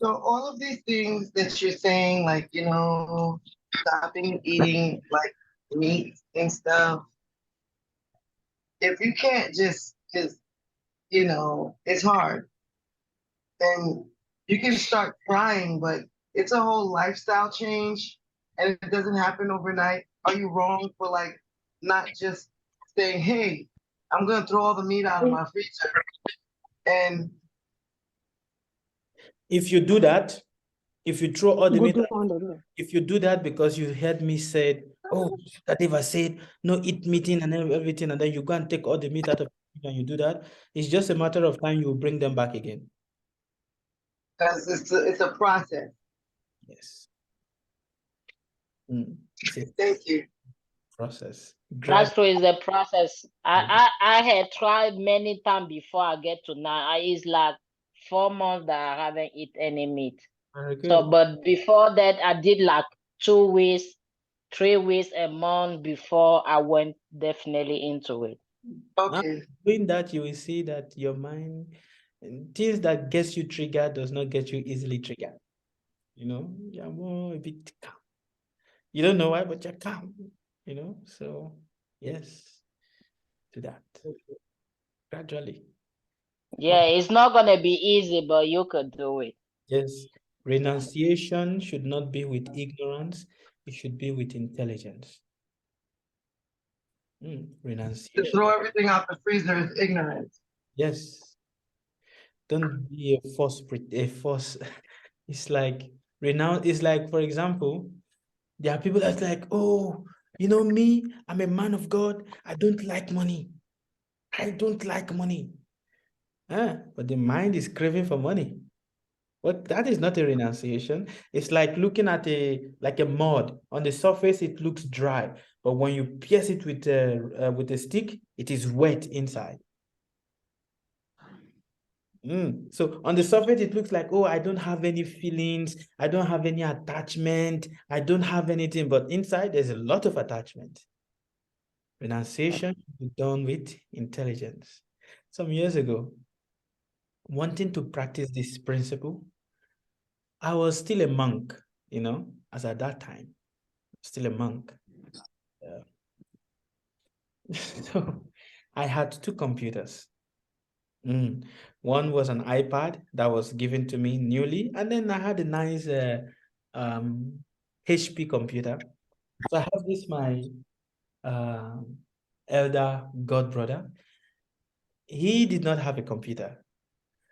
So all of these things that you're saying, like, stopping eating like meat and stuff, if you can't just it's hard. And You can start crying, but it's a whole lifestyle change, and it doesn't happen overnight. Are you wrong for like not just saying, "Hey, I'm gonna throw all the meat out of my freezer," and If you do that, if you throw all the meat, Good one. if you do that because you heard me said, oh, that if I said no eat meeting and everything, and then you go and take all the meat out of it and you do that, it's just a matter of time you will bring them back again. because it's a process. Yes. It's a Thank you. process. That's true, it's the process. I had tried many times before I get to now. It's like 4 months that I haven't eaten any meat. Very good. So, but before that, I did like 2 weeks, 3 weeks, a month before I went definitely into it. Okay. Doing that, you will see that your mind, things that gets you triggered does not get you easily triggered. You know, you're more a bit calm. You don't know why, but you're calm. You know, so yes, to that gradually. Yeah, it's not gonna be easy, but you could do it. Yes, renunciation should not be with ignorance, it should be with intelligence. To Renunciation. throw everything out the freezer is ignorance. Yes. Don't be a force. It's like renounce. It's like, for example, there are people that's like, oh, you know me, I'm a man of God. I don't like money. I don't like money. But the mind is craving for money. But that is not a renunciation. It's like looking at a mud. On the surface, it looks dry, but when you pierce it with a stick, it is wet inside. So on the surface, it looks like, oh, I don't have any feelings. I don't have any attachment. I don't have anything. But inside, there's a lot of attachment. Renunciation is done with intelligence. Some years ago, wanting to practice this principle, I was still a monk, you know, as at that time, still a monk. So I had 2 computers. One was an iPad that was given to me newly, and then I had a nice HP computer. So I have this, my elder god brother. He did not have a computer.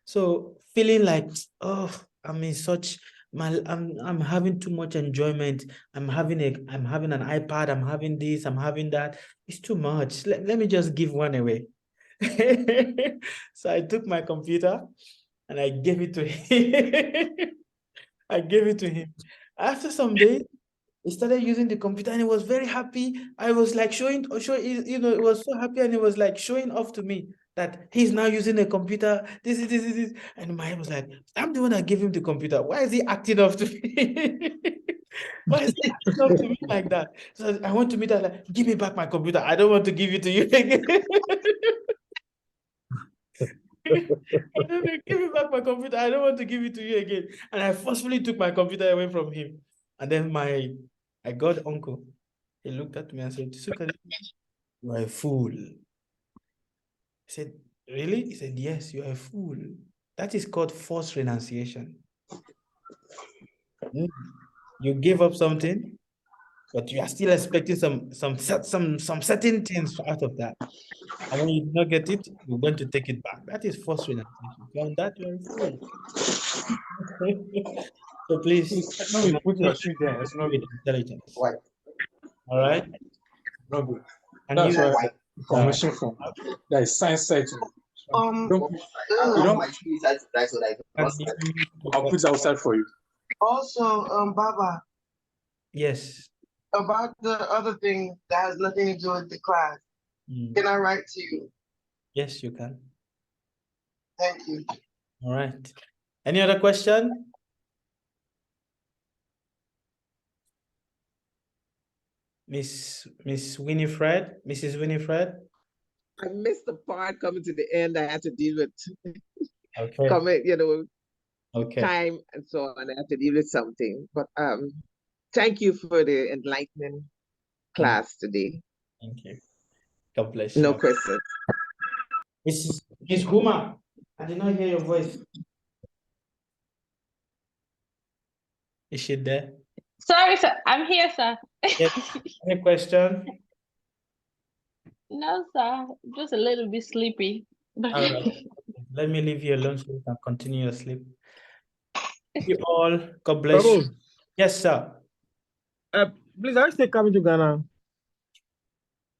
So feeling like, oh, I'm in such I'm having too much enjoyment. I'm having an iPad, I'm having this, I'm having that. It's too much. Let me just give one away. So I took my computer and I gave it to him. I gave it to him. After some days, he started using the computer and he was very happy. I was like showing, you know, it was so happy, and he was like showing off to me that he's now using a computer. This is this. And my head was like, I'm the one that gave him the computer. Why is he acting up to me? Why is he acting up to me like that? So I want to meet her, like, give me back my computer. I don't want to give it to you again. And then they give me back my computer. I don't want to give it to you again. And I forcefully took my computer away from him. And then my god uncle, he looked at me and said, you are a fool. I said, really? He said, yes, you are a fool. That is called forced renunciation. You give up something, but you are still expecting some certain things out of that. And when you do not get it, you're going to take it back. That is forced renunciation. On that, you're a fool. So please, No, you put your shoe there. It's not with good. intelligence. White. All right. Not good. And That's you, why information from that is science setting. Don't, I'll put it outside for you. Also, Baba, yes. about the other thing that has nothing to do with the class, can I write to you? Yes, you can. Thank you. All right. Any other question? Mrs. Winifred? I missed the part coming to the end. I had to deal with Okay. comment, you know, Okay. time and so on. I had to deal with something. But thank you for the enlightening class today. Thank you. God bless No you. questions. Miss Huma, I did not hear your voice. Is she there? Sorry, sir. I'm here, sir. Yes. Any question? No, sir. Just a little bit sleepy. All right. Let me leave you alone so you can continue your sleep. Thank you all. God bless you. Babu, Yes, sir. please, are you still coming to Ghana?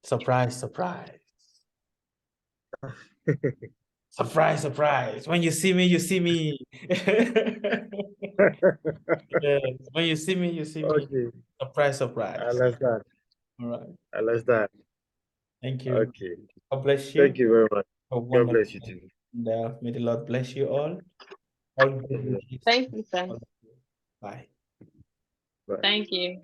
Surprise, surprise. Surprise, surprise. When you see me, you see me. Yes. When you see me, you see me. Okay, Surprise, surprise. I understand. All right. I understand. Thank you. Okay. God bless you. Thank you very much. Have a God wonderful bless you day. too. And, may the Lord bless you all. All good Mhm. wishes. Thank you, sir. Bye. Bye. Thank you.